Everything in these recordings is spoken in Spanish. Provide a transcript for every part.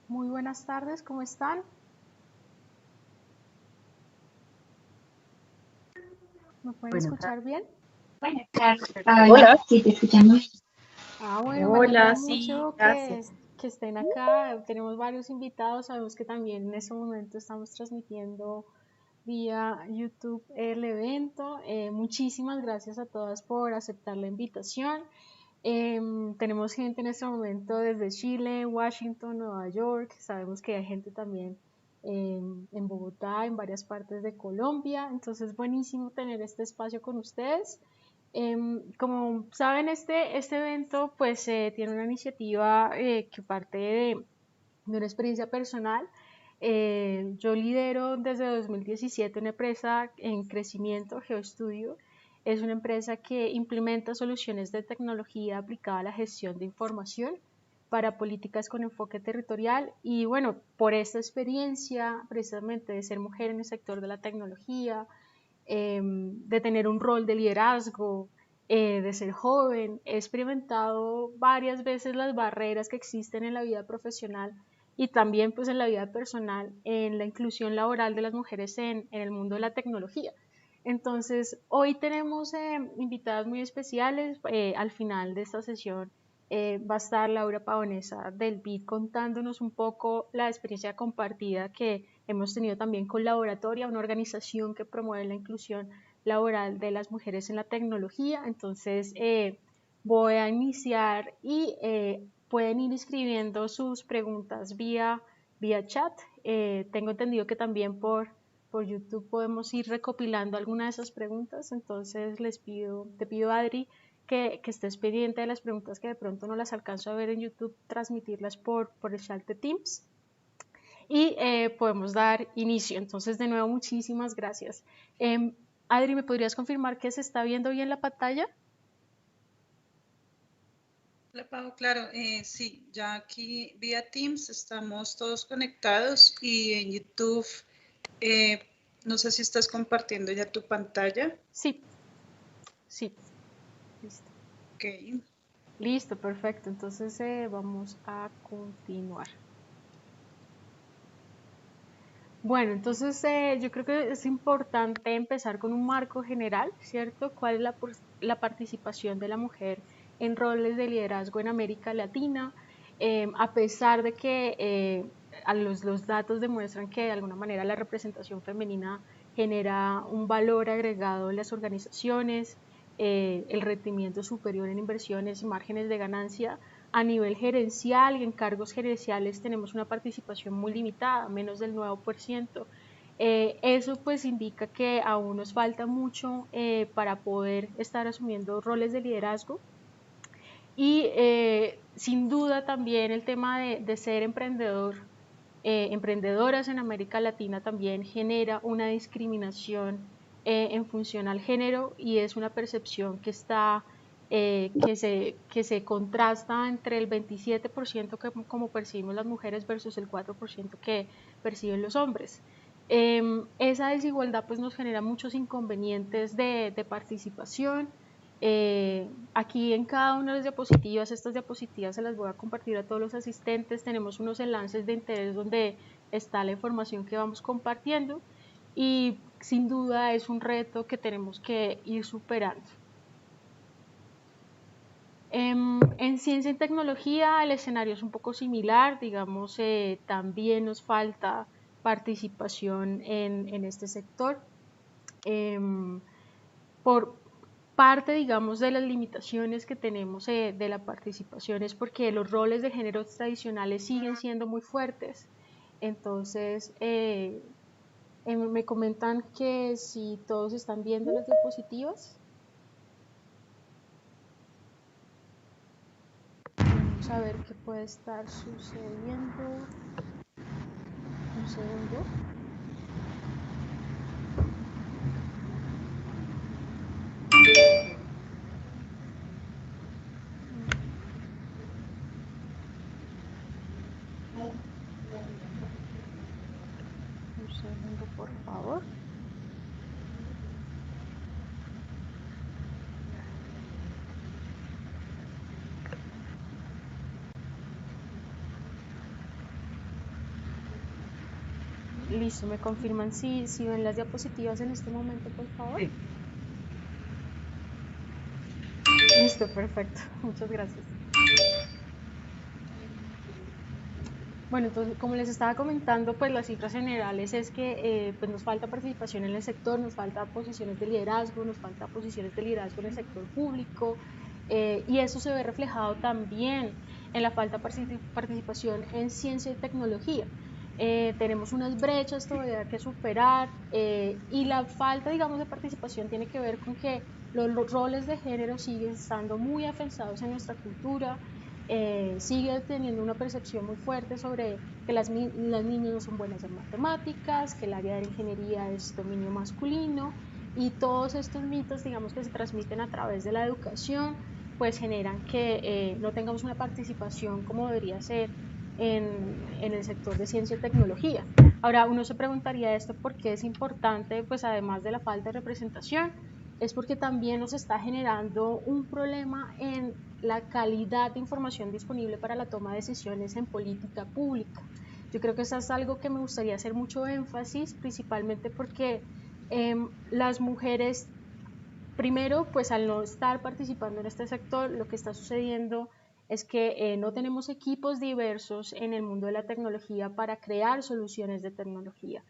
Muy buenas tardes, ¿cómo están? ¿Me pueden Bueno, escuchar bien? Bueno, Hola, sí, te escuchamos. Bueno, me alegra hola, sí, mucho gracias. que estén acá. Tenemos varios invitados. Sabemos que también en este momento estamos transmitiendo vía YouTube el evento. Muchísimas gracias a todas por aceptar la invitación. Tenemos gente en este momento desde Chile, Washington, Nueva York. Sabemos que hay gente también en Bogotá, en varias partes de Colombia. Entonces, buenísimo tener este espacio con ustedes. Como saben, este evento pues tiene una iniciativa que parte de una experiencia personal. Yo lidero desde 2017 una empresa en crecimiento, GeoStudio. Es una empresa que implementa soluciones de tecnología aplicada a la gestión de información para políticas con enfoque territorial. Y bueno, por esta experiencia precisamente de ser mujer en el sector de la tecnología, de tener un rol de liderazgo, de ser joven, he experimentado varias veces las barreras que existen en la vida profesional y también pues en la vida personal en la inclusión laboral de las mujeres en el mundo de la tecnología. Entonces, hoy tenemos invitadas muy especiales. Al final de esta sesión va a estar Laura Pavonesa del BID contándonos un poco la experiencia compartida que hemos tenido también con Laboratoria, una organización que promueve la inclusión laboral de las mujeres en la tecnología. Entonces, voy a iniciar y pueden ir escribiendo sus preguntas vía chat. Tengo entendido que también por YouTube podemos ir recopilando algunas de esas preguntas. Entonces, te pido, Adri, que estés pendiente de las preguntas que de pronto no las alcanzo a ver en YouTube, transmitirlas por el chat de Teams y podemos dar inicio. Entonces, de nuevo, muchísimas gracias. Adri, ¿me podrías confirmar que se está viendo bien la pantalla? Hola Pau, claro, sí, ya aquí vía Teams estamos todos conectados y en YouTube, no sé si estás compartiendo ya tu pantalla. Sí, sí, listo. Ok. Listo, perfecto. Entonces vamos a continuar. Bueno, entonces yo creo que es importante empezar con un marco general, ¿cierto? ¿Cuál es la participación de la mujer en roles de liderazgo en América Latina? A pesar de que los datos demuestran que de alguna manera la representación femenina genera un valor agregado en las organizaciones, el rendimiento superior en inversiones y márgenes de ganancia, a nivel gerencial y en cargos gerenciales tenemos una participación muy limitada, menos del 9%. Eso pues indica que aún nos falta mucho para poder estar asumiendo roles de liderazgo y sin duda también el tema de ser emprendedoras en América Latina también genera una discriminación en función al género y es una percepción que está que se contrasta entre el 27% que como percibimos las mujeres versus el 4% que perciben los hombres. Esa desigualdad pues nos genera muchos inconvenientes de participación. Aquí en cada una de las diapositivas, estas diapositivas se las voy a compartir a todos los asistentes, tenemos unos enlaces de interés donde está la información que vamos compartiendo y sin duda es un reto que tenemos que ir superando. En ciencia y tecnología el escenario es un poco similar, digamos, también nos falta participación en este sector. Por parte, digamos, de las limitaciones que tenemos de la participación es porque los roles de género tradicionales siguen siendo muy fuertes. Entonces, me comentan que si todos están viendo las diapositivas. Vamos a ver qué puede estar sucediendo. Un segundo. Un segundo, por favor. Listo, me confirman si ven las diapositivas en este momento, por favor. Sí. Listo, perfecto. Muchas gracias. Bueno, entonces, como les estaba comentando, pues las cifras generales es que pues nos falta participación en el sector, nos falta posiciones de liderazgo, nos falta posiciones de liderazgo en el sector público, y eso se ve reflejado también en la falta de participación en ciencia y tecnología. Tenemos unas brechas todavía que superar y la falta, digamos, de participación tiene que ver con que los roles de género siguen estando muy afianzados en nuestra cultura, sigue teniendo una percepción muy fuerte sobre que las niñas no son buenas en matemáticas, que el área de la ingeniería es dominio masculino y todos estos mitos, digamos, que se transmiten a través de la educación, pues generan que no tengamos una participación como debería ser en el sector de ciencia y tecnología. Ahora, uno se preguntaría esto por qué es importante, pues además de la falta de representación, es porque también nos está generando un problema en la calidad de información disponible para la toma de decisiones en política pública. Yo creo que eso es algo que me gustaría hacer mucho énfasis, principalmente porque las mujeres, primero, pues al no estar participando en este sector, lo que está sucediendo es que no tenemos equipos diversos en el mundo de la tecnología para crear soluciones de tecnología.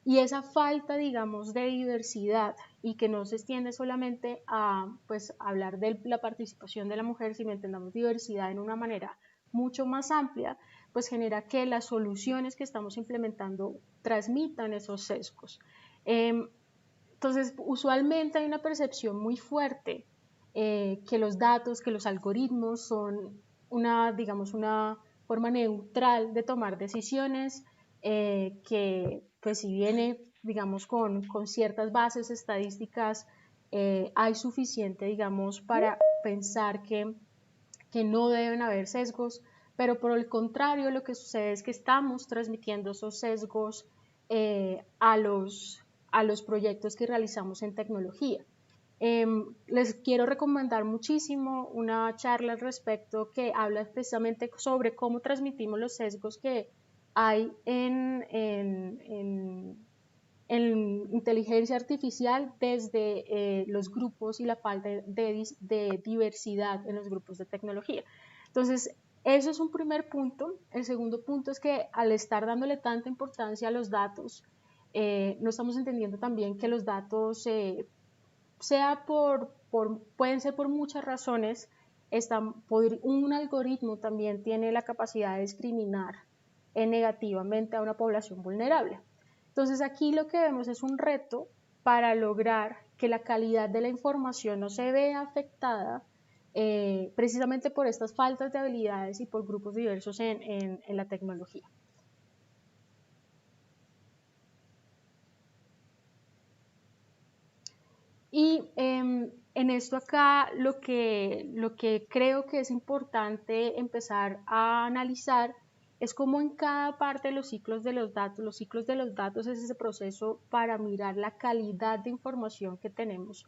Y esa falta, digamos, de diversidad y que no se extiende solamente a pues, hablar de la participación de la mujer, sino entendamos diversidad en una manera mucho más amplia, pues genera que las soluciones que estamos implementando transmitan esos sesgos. Entonces, usualmente hay una percepción muy fuerte que los datos, que los algoritmos son una, digamos, una forma neutral de tomar decisiones, que pues si viene digamos, con ciertas bases estadísticas hay suficiente, digamos, para pensar que no deben haber sesgos, pero por el contrario lo que sucede es que estamos transmitiendo esos sesgos a los proyectos que realizamos en tecnología. Les quiero recomendar muchísimo una charla al respecto que habla precisamente sobre cómo transmitimos los sesgos que hay en inteligencia artificial desde los grupos y la falta de diversidad en los grupos de tecnología. Entonces, eso es un primer punto. El segundo punto es que al estar dándole tanta importancia a los datos, no estamos entendiendo también que los datos pueden ser por muchas razones. Un algoritmo también tiene la capacidad de discriminar negativamente a una población vulnerable. Entonces aquí lo que vemos es un reto para lograr que la calidad de la información no se vea afectada precisamente por estas faltas de habilidades y por grupos diversos en la tecnología. Y en esto acá lo que creo que es importante empezar a analizar es cómo en cada parte de los ciclos de los datos es ese proceso para mirar la calidad de información que tenemos,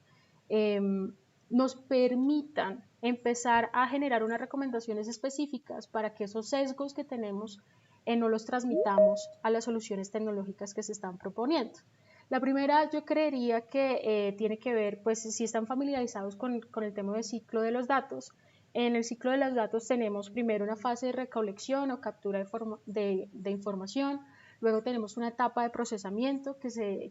nos permitan empezar a generar unas recomendaciones específicas para que esos sesgos que tenemos no los transmitamos a las soluciones tecnológicas que se están proponiendo. La primera yo creería que tiene que ver, pues si están familiarizados con el tema del ciclo de los datos. En el ciclo de los datos tenemos primero una fase de recolección o captura de información, luego tenemos una etapa de procesamiento que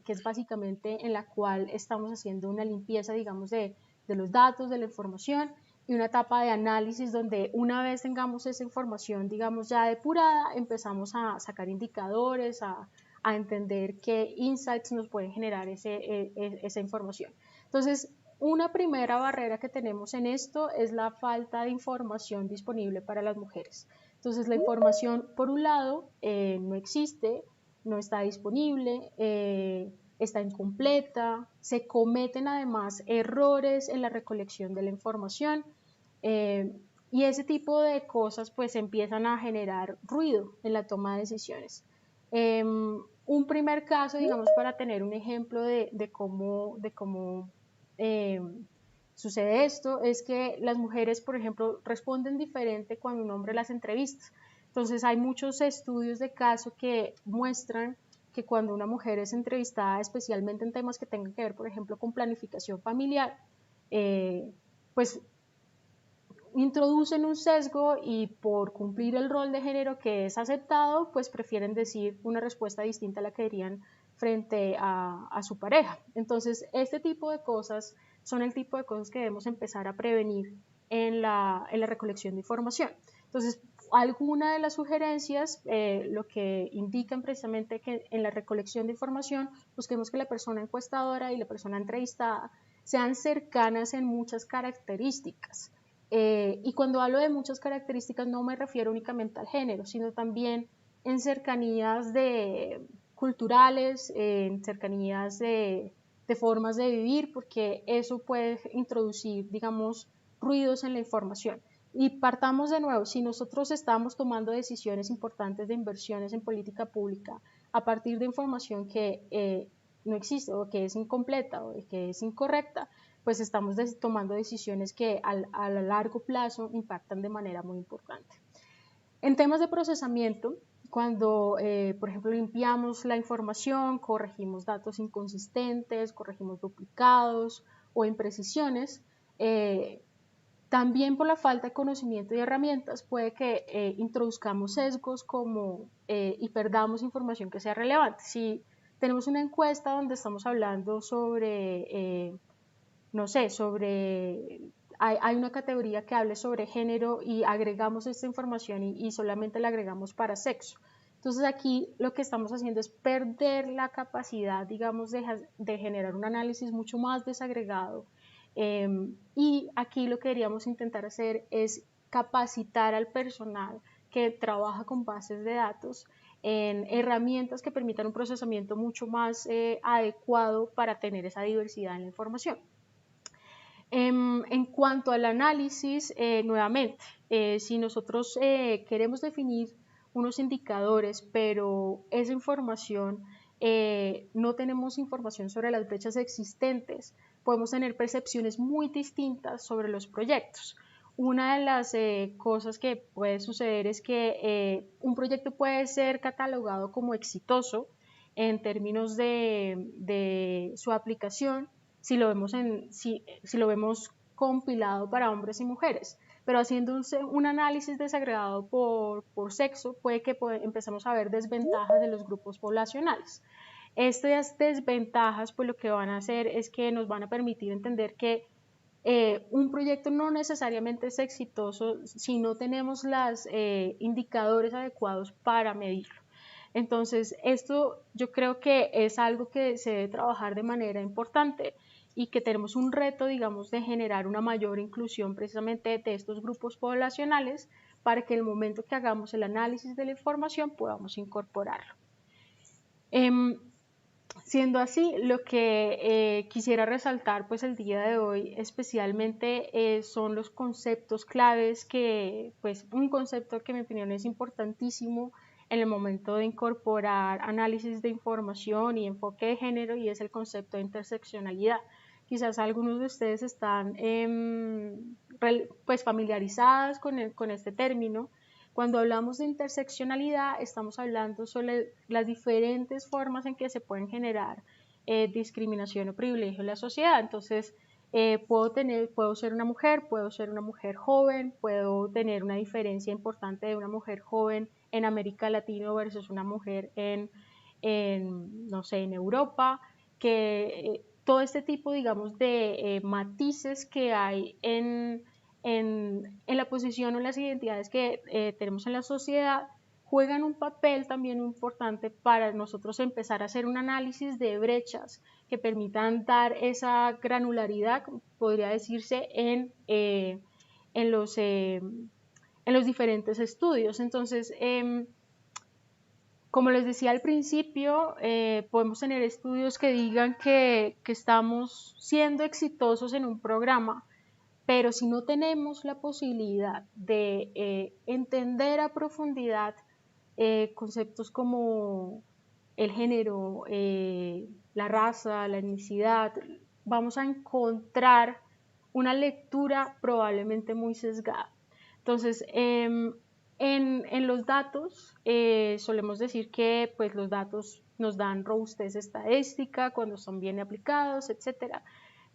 es básicamente en la cual estamos haciendo una limpieza, digamos, de los datos, de la información, y una etapa de análisis donde una vez tengamos esa información, digamos, ya depurada, empezamos a sacar indicadores, a entender qué insights nos pueden generar esa información. Entonces, una primera barrera que tenemos en esto es la falta de información disponible para las mujeres. Entonces, la información, por un lado, no existe, no está disponible, está incompleta, se cometen además errores en la recolección de la información y ese tipo de cosas pues empiezan a generar ruido en la toma de decisiones. Un primer caso, digamos, para tener un ejemplo de cómo sucede esto, es que las mujeres, por ejemplo, responden diferente cuando un hombre las entrevista. Entonces hay muchos estudios de caso que muestran que cuando una mujer es entrevistada, especialmente en temas que tengan que ver, por ejemplo, con planificación familiar, pues introducen un sesgo y por cumplir el rol de género que es aceptado, pues prefieren decir una respuesta distinta a la que dirían frente a su pareja. Entonces, este tipo de cosas son el tipo de cosas que debemos empezar a prevenir en la recolección de información. Entonces, alguna de las sugerencias lo que indican precisamente que en la recolección de información busquemos que la persona encuestadora y la persona entrevistada sean cercanas en muchas características. Y cuando hablo de muchas características no me refiero únicamente al género, sino también en cercanías culturales, en cercanías de formas de vivir, porque eso puede introducir, digamos, ruidos en la información. Y partamos de nuevo, si nosotros estamos tomando decisiones importantes de inversiones en política pública a partir de información que no existe o que es incompleta o que es incorrecta, pues estamos tomando decisiones que a largo plazo impactan de manera muy importante. En temas de procesamiento, cuando, por ejemplo, limpiamos la información, corregimos datos inconsistentes, corregimos duplicados o imprecisiones, también por la falta de conocimiento y herramientas puede que introduzcamos sesgos y perdamos información que sea relevante. Si tenemos una encuesta donde estamos hablando sobre no sé, hay una categoría que hable sobre género y agregamos esta información y solamente la agregamos para sexo. Entonces aquí lo que estamos haciendo es perder la capacidad, digamos, de generar un análisis mucho más desagregado. Y aquí lo que queríamos intentar hacer es capacitar al personal que trabaja con bases de datos en herramientas que permitan un procesamiento mucho más adecuado para tener esa diversidad en la información. En cuanto al análisis, nuevamente, si nosotros queremos definir unos indicadores, pero esa información, no tenemos información sobre las brechas existentes, podemos tener percepciones muy distintas sobre los proyectos. Una de las cosas que puede suceder es que un proyecto puede ser catalogado como exitoso en términos de su aplicación, si lo vemos compilado para hombres y mujeres, pero haciendo un análisis desagregado por sexo, puede que empezamos a ver desventajas de los grupos poblacionales. Estas desventajas pues lo que van a hacer es que nos van a permitir entender que un proyecto no necesariamente es exitoso si no tenemos los indicadores adecuados para medirlo. Entonces, esto yo creo que es algo que se debe trabajar de manera importante y que tenemos un reto, digamos, de generar una mayor inclusión precisamente de estos grupos poblacionales para que en el momento que hagamos el análisis de la información podamos incorporarlo. Siendo así, lo que quisiera resaltar pues el día de hoy especialmente son los conceptos claves que, pues un concepto que en mi opinión es importantísimo en el momento de incorporar análisis de información y enfoque de género, y es el concepto de interseccionalidad. Quizás algunos de ustedes están pues familiarizados con este término. Cuando hablamos de interseccionalidad, estamos hablando sobre las diferentes formas en que se pueden generar discriminación o privilegio en la sociedad. Entonces, puedo ser una mujer joven, puedo tener una diferencia importante de una mujer joven en América Latina versus una mujer no sé, en Europa, que todo este tipo, digamos, de matices que hay en la posición o las identidades que tenemos en la sociedad juegan un papel también importante para nosotros empezar a hacer un análisis de brechas que permitan dar esa granularidad, podría decirse, en los diferentes estudios. Entonces, como les decía al principio, podemos tener estudios que digan que estamos siendo exitosos en un programa, pero si no tenemos la posibilidad de entender a profundidad conceptos como el género, la raza, la etnicidad, vamos a encontrar una lectura probablemente muy sesgada. Entonces, en los datos, solemos decir que pues, los datos nos dan robustez estadística cuando son bien aplicados, etcétera.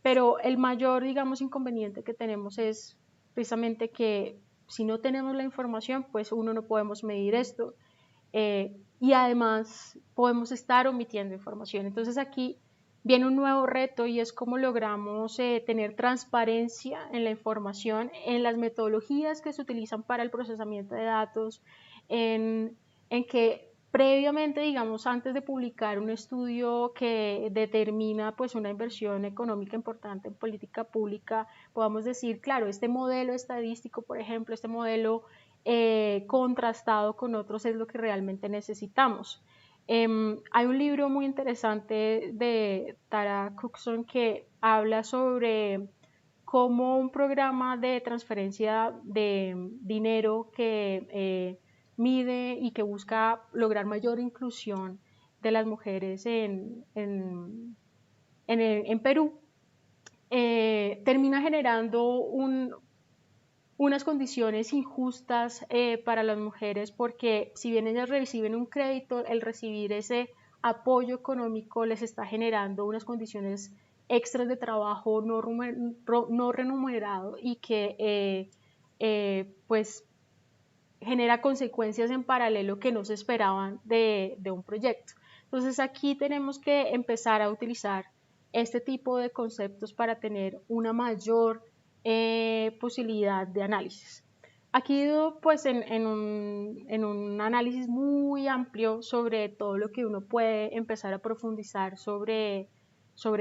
Pero el mayor, digamos, inconveniente que tenemos es precisamente que si no tenemos la información, pues uno no podemos medir esto y además podemos estar omitiendo información. Entonces aquí viene un nuevo reto y es cómo logramos tener transparencia en la información, en las metodologías que se utilizan para el procesamiento de datos, en que previamente, digamos, antes de publicar un estudio que determina pues una inversión económica importante en política pública, podamos decir, claro, este modelo estadístico, por ejemplo, este modelo contrastado con otros es lo que realmente necesitamos. Hay un libro muy interesante de Tara Cookson que habla sobre cómo un programa de transferencia de dinero que mide y que busca lograr mayor inclusión de las mujeres en Perú, termina generando unas condiciones injustas para las mujeres, porque si bien ellas reciben un crédito, el recibir ese apoyo económico les está generando unas condiciones extras de trabajo no remunerado y que pues genera consecuencias en paralelo que no se esperaban de un proyecto. Entonces aquí tenemos que empezar a utilizar este tipo de conceptos para tener una mayor posibilidad de análisis. Aquí pues en un análisis muy amplio sobre todo lo que uno puede empezar a profundizar sobre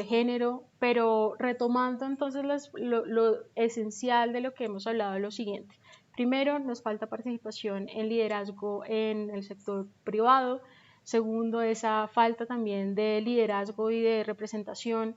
género, pero retomando entonces lo esencial de lo que hemos hablado, es lo siguiente. Primero, nos falta participación en liderazgo en el sector privado. Segundo, esa falta también de liderazgo y de representación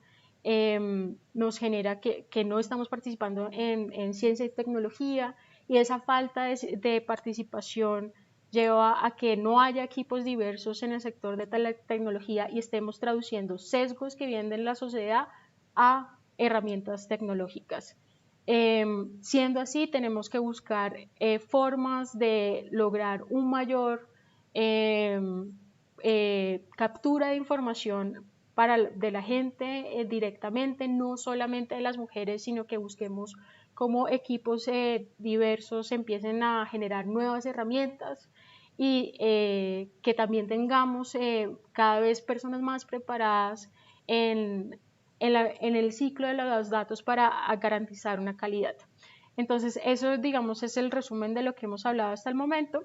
nos genera que no estamos participando en ciencia y tecnología, y esa falta de participación lleva a que no haya equipos diversos en el sector de la tecnología y estemos traduciendo sesgos que vienen de la sociedad a herramientas tecnológicas. Siendo así, tenemos que buscar formas de lograr un mayor captura de información de la gente directamente, no solamente de las mujeres, sino que busquemos cómo equipos diversos empiecen a generar nuevas herramientas y que también tengamos cada vez personas más preparadas en el ciclo de los datos para garantizar una calidad. Entonces, eso, digamos, es el resumen de lo que hemos hablado hasta el momento.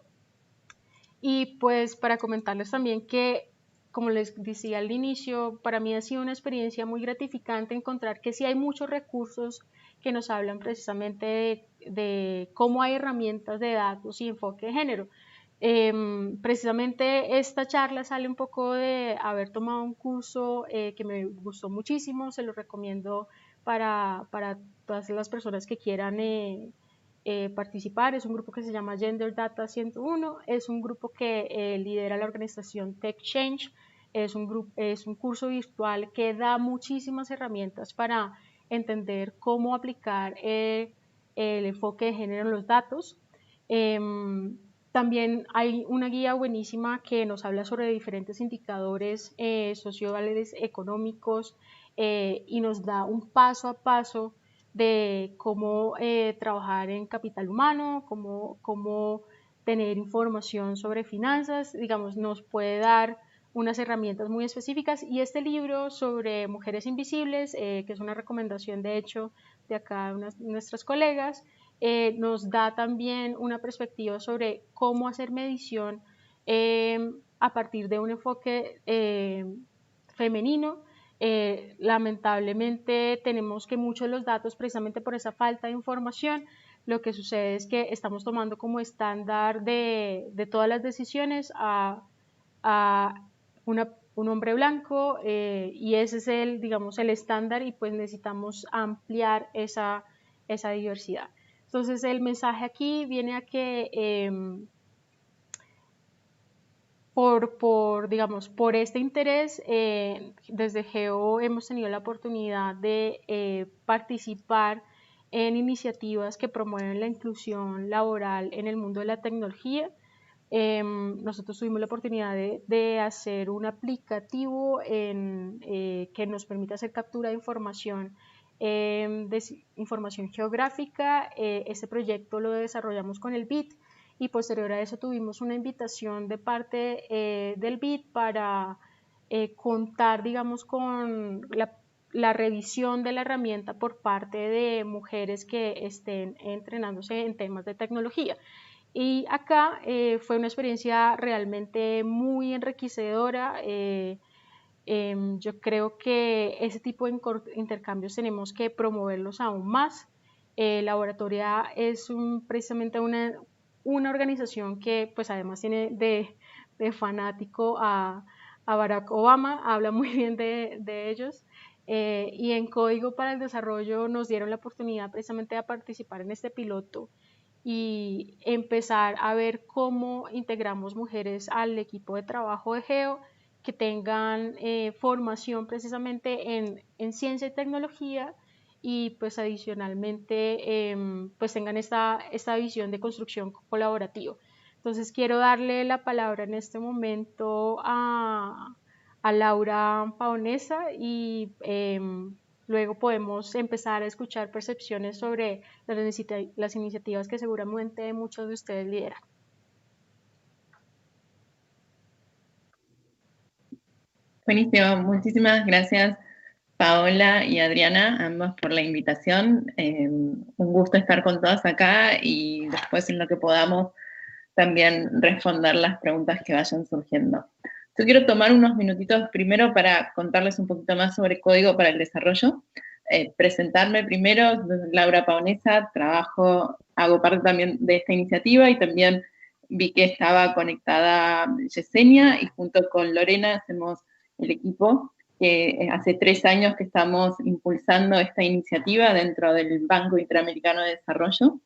Y pues para comentarles también que, como les decía al inicio, para mí ha sido una experiencia muy gratificante encontrar que sí hay muchos recursos que nos hablan precisamente de cómo hay herramientas de datos y enfoque de género. Precisamente esta charla sale un poco de haber tomado un curso que me gustó muchísimo, se lo recomiendo para todas las personas que quieran participar. Es un grupo que se llama Gender Data 101, es un grupo que lidera la organización Tech Change, es un curso virtual que da muchísimas herramientas para entender cómo aplicar el enfoque de género en los datos. También hay una guía buenísima que nos habla sobre diferentes indicadores sociales, económicos, y nos da un paso a paso de cómo trabajar en capital humano, cómo tener información sobre finanzas, digamos, nos puede dar unas herramientas muy específicas. Y este libro sobre mujeres invisibles, que es una recomendación de hecho de acá de nuestras colegas, nos da también una perspectiva sobre cómo hacer medición a partir de un enfoque femenino. Lamentablemente tenemos que muchos de los datos, precisamente por esa falta de información, lo que sucede es que estamos tomando como estándar de todas las decisiones a un hombre blanco, y ese es digamos, el estándar, y pues necesitamos ampliar esa diversidad. Entonces el mensaje aquí viene a que por este interés, desde GEO hemos tenido la oportunidad de participar en iniciativas que promueven la inclusión laboral en el mundo de la tecnología. Nosotros tuvimos la oportunidad de hacer un aplicativo que nos permite hacer captura de información geográfica. Este proyecto lo desarrollamos con el BID, y posterior a eso tuvimos una invitación de parte del BID para contar, digamos, con la revisión de la herramienta por parte de mujeres que estén entrenándose en temas de tecnología. Y acá fue una experiencia realmente muy enriquecedora. Yo creo que ese tipo de intercambios tenemos que promoverlos aún más. Laboratoria es precisamente una organización que pues además tiene de fanático a Barack Obama, habla muy bien de ellos. Y en Código para el Desarrollo nos dieron la oportunidad precisamente de participar en este piloto y empezar a ver cómo integramos mujeres al equipo de trabajo de GEO, que tengan formación precisamente en ciencia y tecnología, y pues adicionalmente pues tengan esta visión de construcción colaborativa. Entonces quiero darle la palabra en este momento a Laura Paonesa, y luego podemos empezar a escuchar percepciones sobre las iniciativas que seguramente muchos de ustedes lideran. Buenísimo, muchísimas gracias Paola y Adriana, ambas por la invitación. Un gusto estar con todas acá, y después en lo que podamos también responder las preguntas que vayan surgiendo. Yo quiero tomar unos minutitos primero para contarles un poquito más sobre Código para el Desarrollo. presentarme primero. Laura Paonesa, hago parte también de esta iniciativa, y también vi que estaba conectada Yesenia, y junto con Lorena hacemos el equipo, que hace 3 años que estamos impulsando esta iniciativa dentro del Banco Interamericano de Desarrollo,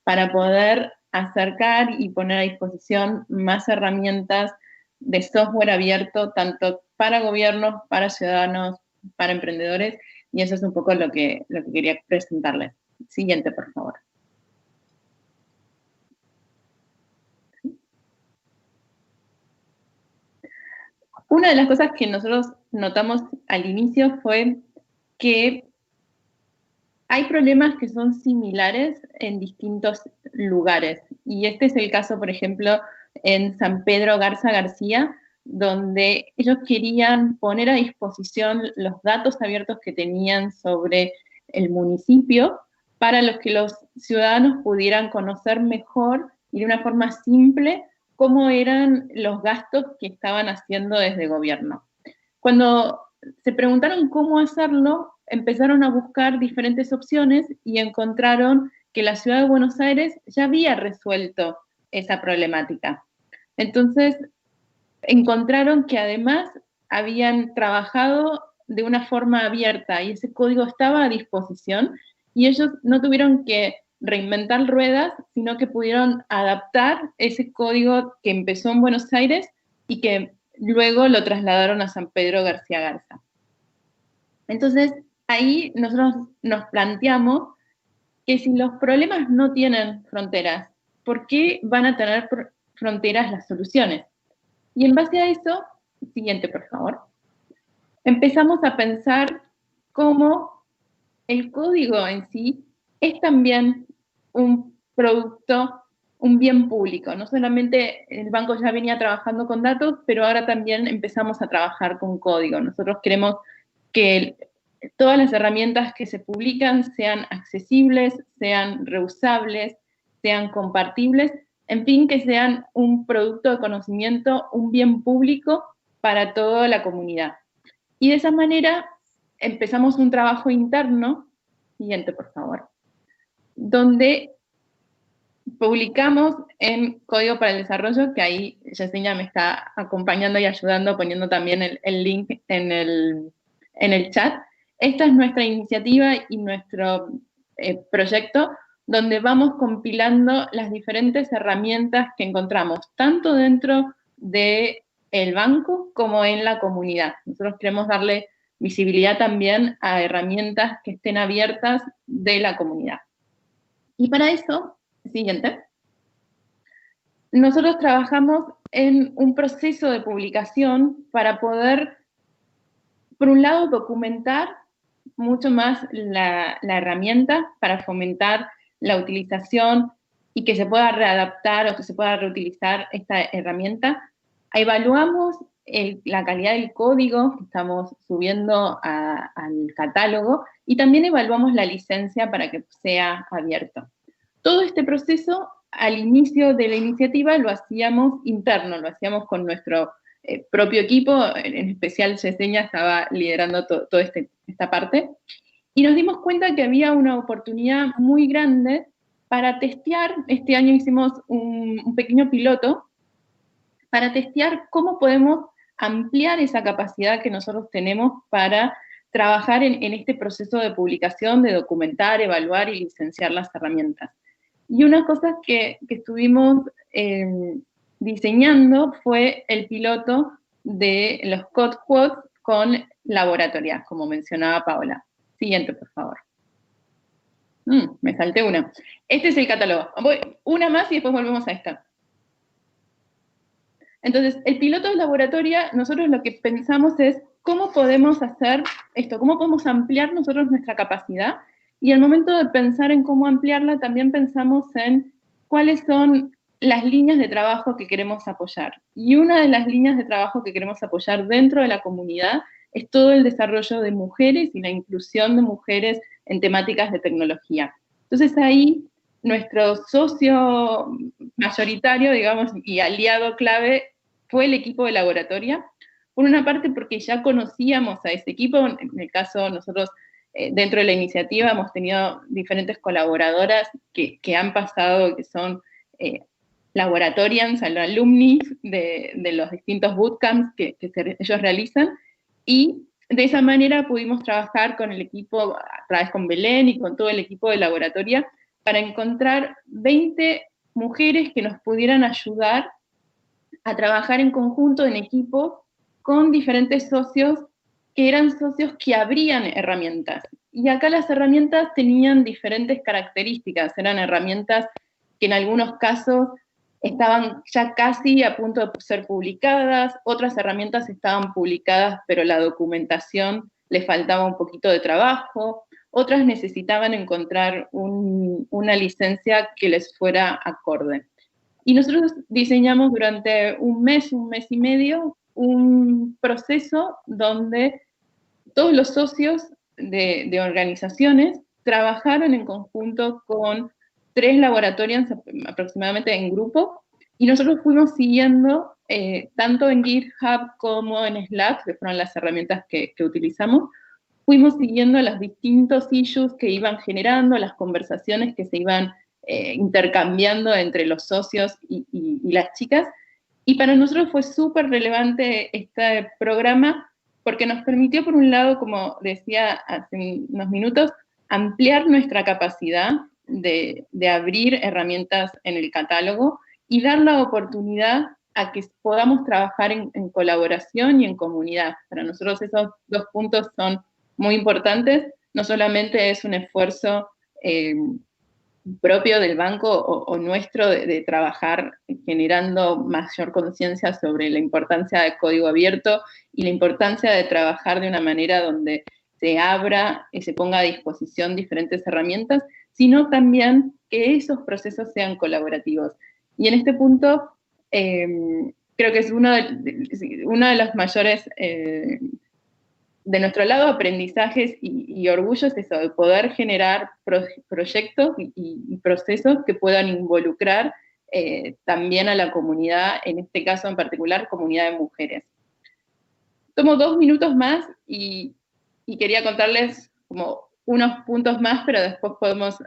para poder acercar y poner a disposición más herramientas de software abierto, tanto para gobiernos, para ciudadanos, para emprendedores, y eso es un poco lo que quería presentarles. Siguiente, por favor. Una de las cosas que nosotros notamos al inicio fue que hay problemas que son similares en distintos lugares, y este es el caso, por ejemplo, en San Pedro Garza García, donde ellos querían poner a disposición los datos abiertos que tenían sobre el municipio para los que los ciudadanos pudieran conocer mejor y de una forma simple cómo eran los gastos que estaban haciendo desde gobierno. Cuando se preguntaron cómo hacerlo, empezaron a buscar diferentes opciones y encontraron que la ciudad de Buenos Aires ya había resuelto esa problemática. Entonces, encontraron que además habían trabajado de una forma abierta y ese código estaba a disposición, y ellos no tuvieron que reinventar ruedas, sino que pudieron adaptar ese código que empezó en Buenos Aires y que luego lo trasladaron a San Pedro García Garza. Entonces, ahí nosotros nos planteamos que si los problemas no tienen fronteras, ¿por qué van a tener fronteras las soluciones? Y en base a eso, siguiente por favor, empezamos a pensar cómo el código en sí es también un producto, un bien público. No solamente el banco ya venía trabajando con datos, pero ahora también empezamos a trabajar con código. Nosotros queremos que todas las herramientas que se publican sean accesibles, sean reusables, sean compartibles, en fin, que sean un producto de conocimiento, un bien público para toda la comunidad. Y de esa manera empezamos un trabajo interno, siguiente por favor, donde publicamos en Código para el Desarrollo, que ahí Yesenia me está acompañando y ayudando, poniendo también el link en el chat. Esta es nuestra iniciativa y nuestro proyecto, donde vamos compilando las diferentes herramientas que encontramos, tanto dentro del banco como en la comunidad. Nosotros queremos darle visibilidad también a herramientas que estén abiertas de la comunidad. Y para eso, siguiente, nosotros trabajamos en un proceso de publicación para poder, por un lado, documentar mucho más la herramienta, para fomentar la utilización y que se pueda readaptar o que se pueda reutilizar esta herramienta. Evaluamos la calidad del código que estamos subiendo al catálogo, y también evaluamos la licencia para que sea abierto. Todo este proceso, al inicio de la iniciativa, lo hacíamos interno, lo hacíamos con nuestro propio equipo, en especial Yesenia estaba liderando toda esta parte, y nos dimos cuenta que había una oportunidad muy grande para testear. Este año hicimos un pequeño piloto para testear cómo podemos ampliar esa capacidad que nosotros tenemos para trabajar en este proceso de publicación, de documentar, evaluar y licenciar las herramientas. Y una cosa que estuvimos diseñando fue el piloto de los Code Quotes con Laboratoria, como mencionaba Paola. Siguiente, por favor. Me salté una. Este es el catálogo. Voy una más y después volvemos a esta. Entonces, el piloto de Laboratoria, nosotros lo que pensamos es cómo podemos hacer esto, cómo podemos ampliar nosotros nuestra capacidad, y al momento de pensar en cómo ampliarla, también pensamos en cuáles son las líneas de trabajo que queremos apoyar. Y una de las líneas de trabajo que queremos apoyar dentro de la comunidad es todo el desarrollo de mujeres y la inclusión de mujeres en temáticas de tecnología. Entonces ahí nuestro socio mayoritario, digamos, y aliado clave fue el equipo de Laboratoria. Por una parte porque ya conocíamos a ese equipo, en el caso nosotros dentro de la iniciativa hemos tenido diferentes colaboradoras que han pasado, que son laboratorians, alumni de los distintos bootcamps que ellos realizan, y de esa manera pudimos trabajar con el equipo, a través con Belén y con todo el equipo de laboratoria, para encontrar 20 mujeres que nos pudieran ayudar a trabajar en conjunto, en equipo, con diferentes socios que eran socios que abrían herramientas. Y acá las herramientas tenían diferentes características, eran herramientas que en algunos casos estaban ya casi a punto de ser publicadas, otras herramientas estaban publicadas, pero la documentación les faltaba un poquito de trabajo, otras necesitaban encontrar una licencia que les fuera acorde. Y nosotros diseñamos durante un mes y medio, un proceso donde todos los socios de organizaciones trabajaron en conjunto con 3 laboratorios aproximadamente en grupo, y nosotros fuimos siguiendo, tanto en GitHub como en Slack, que fueron las herramientas que utilizamos, fuimos siguiendo los distintos issues que iban generando, las conversaciones que se iban intercambiando entre los socios y las chicas, y para nosotros fue súper relevante este programa, porque nos permitió, por un lado, como decía hace unos minutos, ampliar nuestra capacidad de abrir herramientas en el catálogo y dar la oportunidad a que podamos trabajar en colaboración y en comunidad. Para nosotros esos 2 puntos son muy importantes. No solamente es un esfuerzo propio del banco o nuestro de trabajar generando mayor conciencia sobre la importancia del código abierto y la importancia de trabajar de una manera donde se abra y se ponga a disposición diferentes herramientas, sino también que esos procesos sean colaborativos. Y en este punto, creo que es uno de los mayores, de nuestro lado, aprendizajes y orgullo es eso, de poder generar proyectos y procesos que puedan involucrar también a la comunidad, en este caso en particular, comunidad de mujeres. Tomo 2 minutos más y quería contarles como unos puntos más, pero después podemos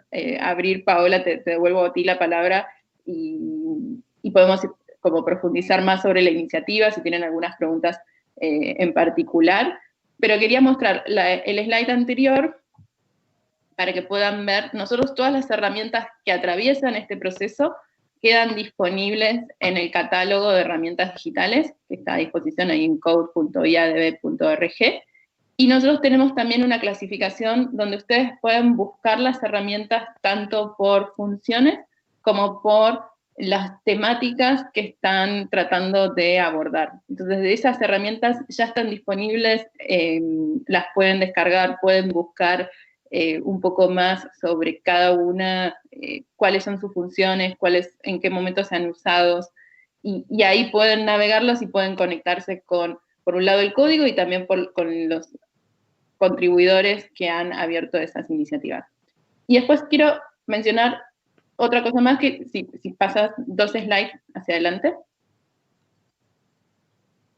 abrir. Paola, te devuelvo a ti la palabra y podemos como profundizar más sobre la iniciativa, si tienen algunas preguntas en particular. Pero quería mostrar el slide anterior para que puedan ver. Nosotros todas las herramientas que atraviesan este proceso quedan disponibles en el catálogo de herramientas digitales, que está a disposición ahí en code.iadb.org. Y nosotros tenemos también una clasificación donde ustedes pueden buscar las herramientas tanto por funciones como por las temáticas que están tratando de abordar. Entonces, de esas herramientas ya están disponibles, las pueden descargar, pueden buscar un poco más sobre cada una, cuáles son sus funciones, en qué momentos se han usado, y ahí pueden navegarlos y pueden conectarse con, por un lado, el código y también con los contribuidores que han abierto esas iniciativas. Y después quiero mencionar otra cosa más, que si pasas 2 slides hacia adelante.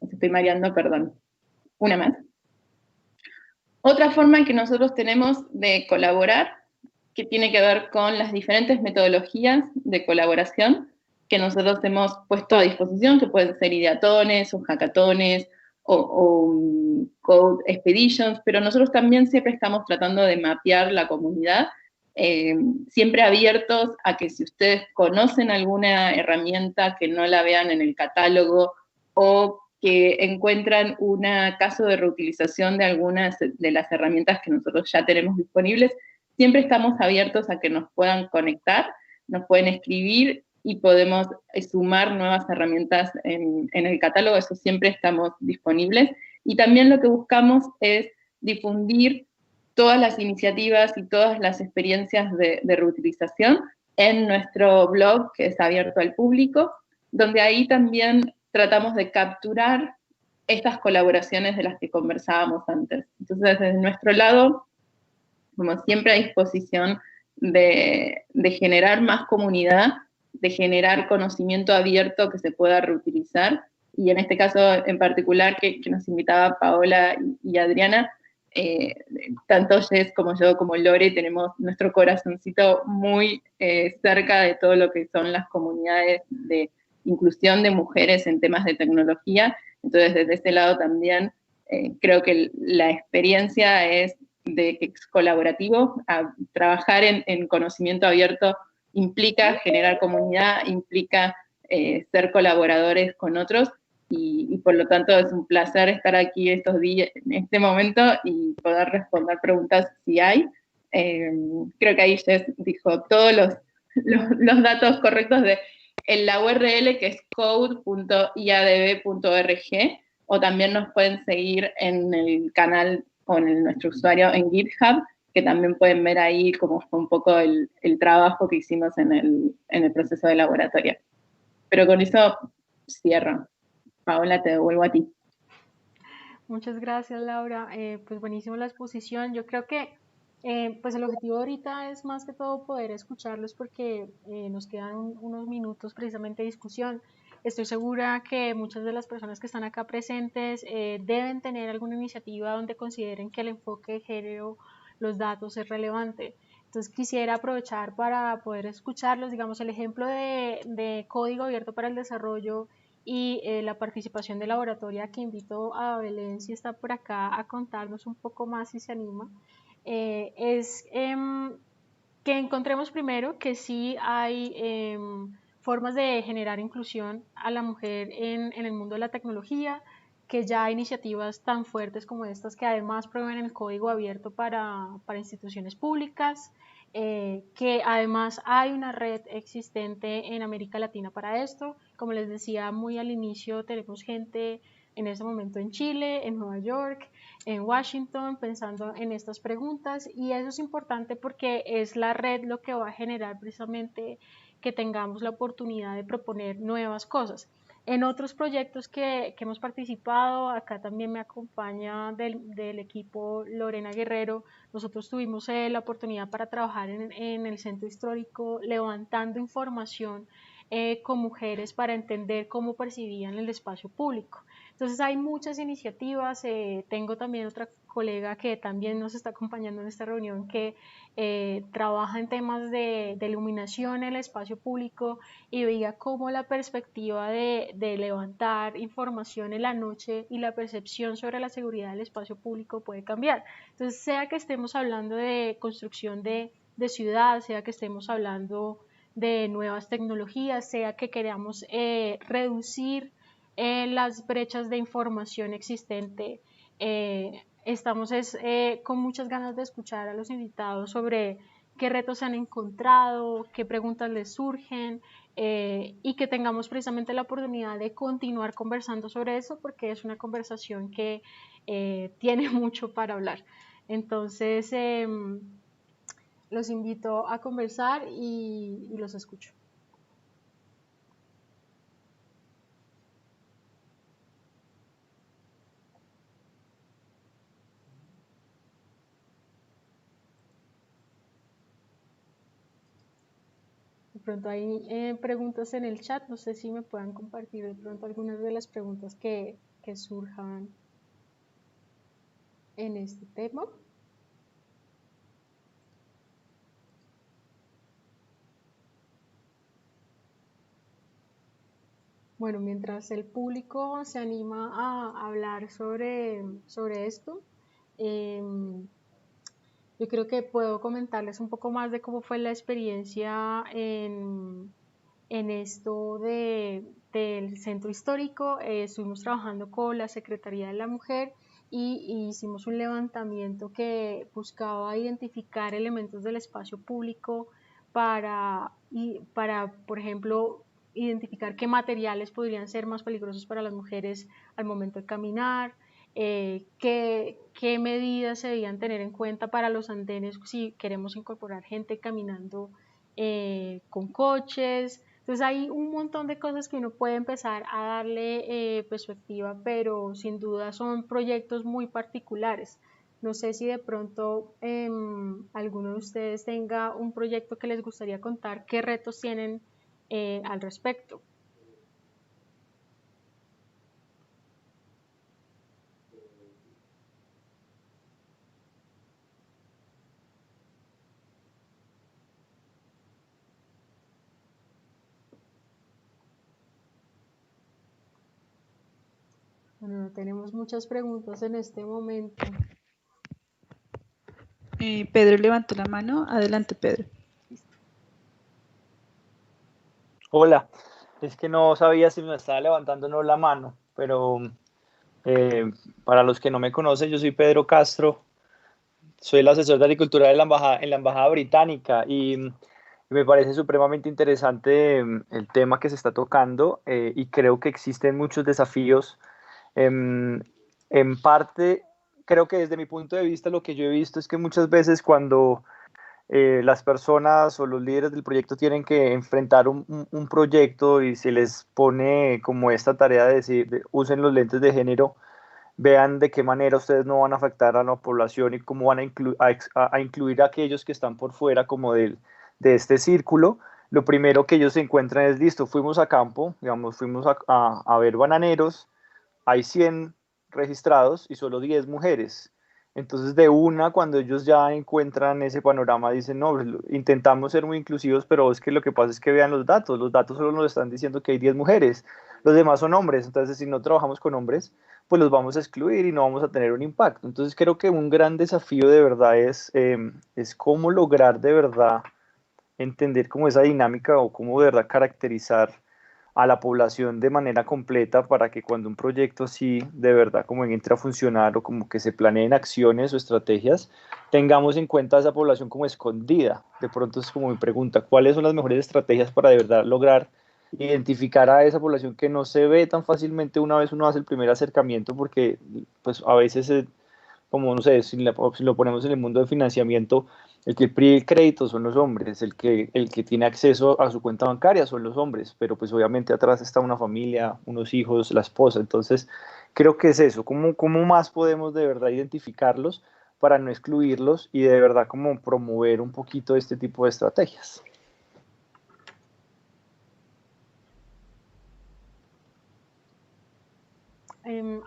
Me estoy mareando, perdón. Una más. Otra forma en que nosotros tenemos de colaborar, que tiene que ver con las diferentes metodologías de colaboración que nosotros hemos puesto a disposición, que pueden ser ideatones o hackatones o code expeditions, pero nosotros también siempre estamos tratando de mapear la comunidad, siempre abiertos a que si ustedes conocen alguna herramienta que no la vean en el catálogo o que encuentran un caso de reutilización de algunas de las herramientas que nosotros ya tenemos disponibles, siempre estamos abiertos a que nos puedan conectar, nos pueden escribir y podemos sumar nuevas herramientas en el catálogo. Eso siempre estamos disponibles. Y también lo que buscamos es difundir todas las iniciativas y todas las experiencias de reutilización en nuestro blog, que es abierto al público, donde ahí también tratamos de capturar estas colaboraciones de las que conversábamos antes. Entonces, desde nuestro lado, como siempre, a disposición de generar más comunidad, de generar conocimiento abierto que se pueda reutilizar, y en este caso en particular que nos invitaba Paola y Adriana, tanto Jess como yo, como Lore, tenemos nuestro corazoncito muy cerca de todo lo que son las comunidades de inclusión de mujeres en temas de tecnología. Entonces, desde ese lado también creo que la experiencia es de que es colaborativo. Trabajar en conocimiento abierto implica generar comunidad, implica ser colaboradores con otros, y por lo tanto es un placer estar aquí estos días, en este momento, y poder responder preguntas si hay. Creo que ahí Jess dijo todos los datos correctos de en la URL, que es code.iadb.org, o también nos pueden seguir en el canal con nuestro usuario en GitHub, que también pueden ver ahí cómo fue un poco el trabajo que hicimos en el proceso de laboratorio. Pero con eso cierro. Paola, te devuelvo a ti. Muchas gracias, Laura. Pues buenísimo la exposición. Yo creo que pues el objetivo ahorita es más que todo poder escucharlos, porque nos quedan unos minutos precisamente de discusión. Estoy segura que muchas de las personas que están acá presentes deben tener alguna iniciativa donde consideren que el enfoque de género, los datos, es relevante. Entonces quisiera aprovechar para poder escucharlos. Digamos, el ejemplo de Código Abierto para el Desarrollo y la participación de laboratoria, que invito a Belén, si está por acá, a contarnos un poco más si se anima, es que encontremos primero que sí hay formas de generar inclusión a la mujer en el mundo de la tecnología, que ya hay iniciativas tan fuertes como estas que además promueven el código abierto para instituciones públicas, que además hay una red existente en América Latina para esto. Como les decía muy al inicio, tenemos gente en este momento en Chile, en Nueva York, en Washington, pensando en estas preguntas, y eso es importante porque es la red lo que va a generar precisamente que tengamos la oportunidad de proponer nuevas cosas. En otros proyectos que hemos participado, acá también me acompaña del equipo Lorena Guerrero. Nosotros tuvimos la oportunidad para trabajar en el centro histórico levantando información con mujeres para entender cómo percibían el espacio público. Entonces hay muchas iniciativas. Tengo también otra colega que también nos está acompañando en esta reunión, que trabaja en temas de iluminación en el espacio público, y veía cómo la perspectiva de levantar información en la noche y la percepción sobre la seguridad del espacio público puede cambiar. Entonces, sea que estemos hablando de construcción de ciudad, sea que estemos hablando de nuevas tecnologías, sea que queramos reducir las brechas de información existente, estamos con muchas ganas de escuchar a los invitados sobre qué retos han encontrado, qué preguntas les surgen, y que tengamos precisamente la oportunidad de continuar conversando sobre eso, porque es una conversación que tiene mucho para hablar. Entonces, los invito a conversar y los escucho. De pronto hay preguntas en el chat, no sé si me puedan compartir de pronto algunas de las preguntas que surjan en este tema. Bueno, mientras el público se anima a hablar sobre esto, yo creo que puedo comentarles un poco más de cómo fue la experiencia en esto del centro histórico. Estuvimos trabajando con la Secretaría de la Mujer y hicimos un levantamiento que buscaba identificar elementos del espacio público para, por ejemplo, identificar qué materiales podrían ser más peligrosos para las mujeres al momento de caminar, qué medidas se debían tener en cuenta para los andenes si queremos incorporar gente caminando con coches. Entonces hay un montón de cosas que uno puede empezar a darle perspectiva, pero sin duda son proyectos muy particulares. No sé si de pronto alguno de ustedes tenga un proyecto que les gustaría contar, qué retos tienen al respecto. Bueno, no tenemos muchas preguntas en este momento. Pedro levantó la mano. Adelante, Pedro. Hola, es que no sabía si me estaba levantando o no la mano, pero para los que no me conocen, yo soy Pedro Castro, soy el asesor de agricultura de en la embajada británica y me parece supremamente interesante el tema que se está tocando y creo que existen muchos desafíos. Em, en parte, creo que desde mi punto de vista lo que yo he visto es que muchas veces cuando las personas o los líderes del proyecto tienen que enfrentar un proyecto y se les pone como esta tarea de decir, usen los lentes de género, vean de qué manera ustedes no van a afectar a la población y cómo van a incluir a aquellos que están por fuera como de este círculo. Lo primero que ellos se encuentran es, listo, fuimos a campo, digamos, fuimos a ver bananeros, hay 100 registrados y solo 10 mujeres. Entonces, de una, cuando ellos ya encuentran ese panorama, dicen, no, intentamos ser muy inclusivos, pero es que lo que pasa es que vean los datos solo nos están diciendo que hay 10 mujeres, los demás son hombres, entonces si no trabajamos con hombres, pues los vamos a excluir y no vamos a tener un impacto. Entonces, creo que un gran desafío de verdad es cómo lograr de verdad entender cómo esa dinámica o cómo de verdad caracterizar a la población de manera completa para que cuando un proyecto así de verdad como entre a funcionar o como que se planeen acciones o estrategias, tengamos en cuenta a esa población como escondida. De pronto es como mi pregunta, ¿cuáles son las mejores estrategias para de verdad lograr identificar a esa población que no se ve tan fácilmente una vez uno hace el primer acercamiento? Porque pues a veces como no sé, si lo ponemos en el mundo de financiamiento, el que pide el crédito son los hombres, el que tiene acceso a su cuenta bancaria son los hombres, pero pues obviamente atrás está una familia, unos hijos, la esposa. Entonces, creo que es eso, cómo más podemos de verdad identificarlos para no excluirlos y de verdad como promover un poquito este tipo de estrategias?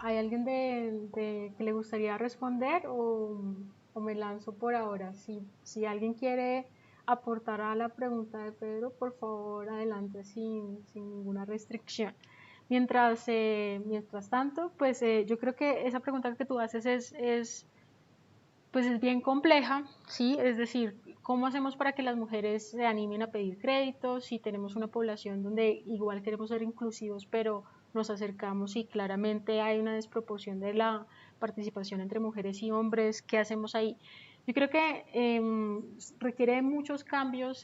¿Hay alguien que le gustaría responder o me lanzo por ahora? Si alguien quiere aportar a la pregunta de Pedro, por favor, adelante sin ninguna restricción. Mientras tanto, pues yo creo que esa pregunta que tú haces pues es bien compleja, ¿sí? Es decir, ¿cómo hacemos para que las mujeres se animen a pedir créditos? Si tenemos una población donde igual queremos ser inclusivos, pero nos acercamos y claramente hay una desproporción de la participación entre mujeres y hombres, ¿qué hacemos ahí? Yo creo que requiere muchos cambios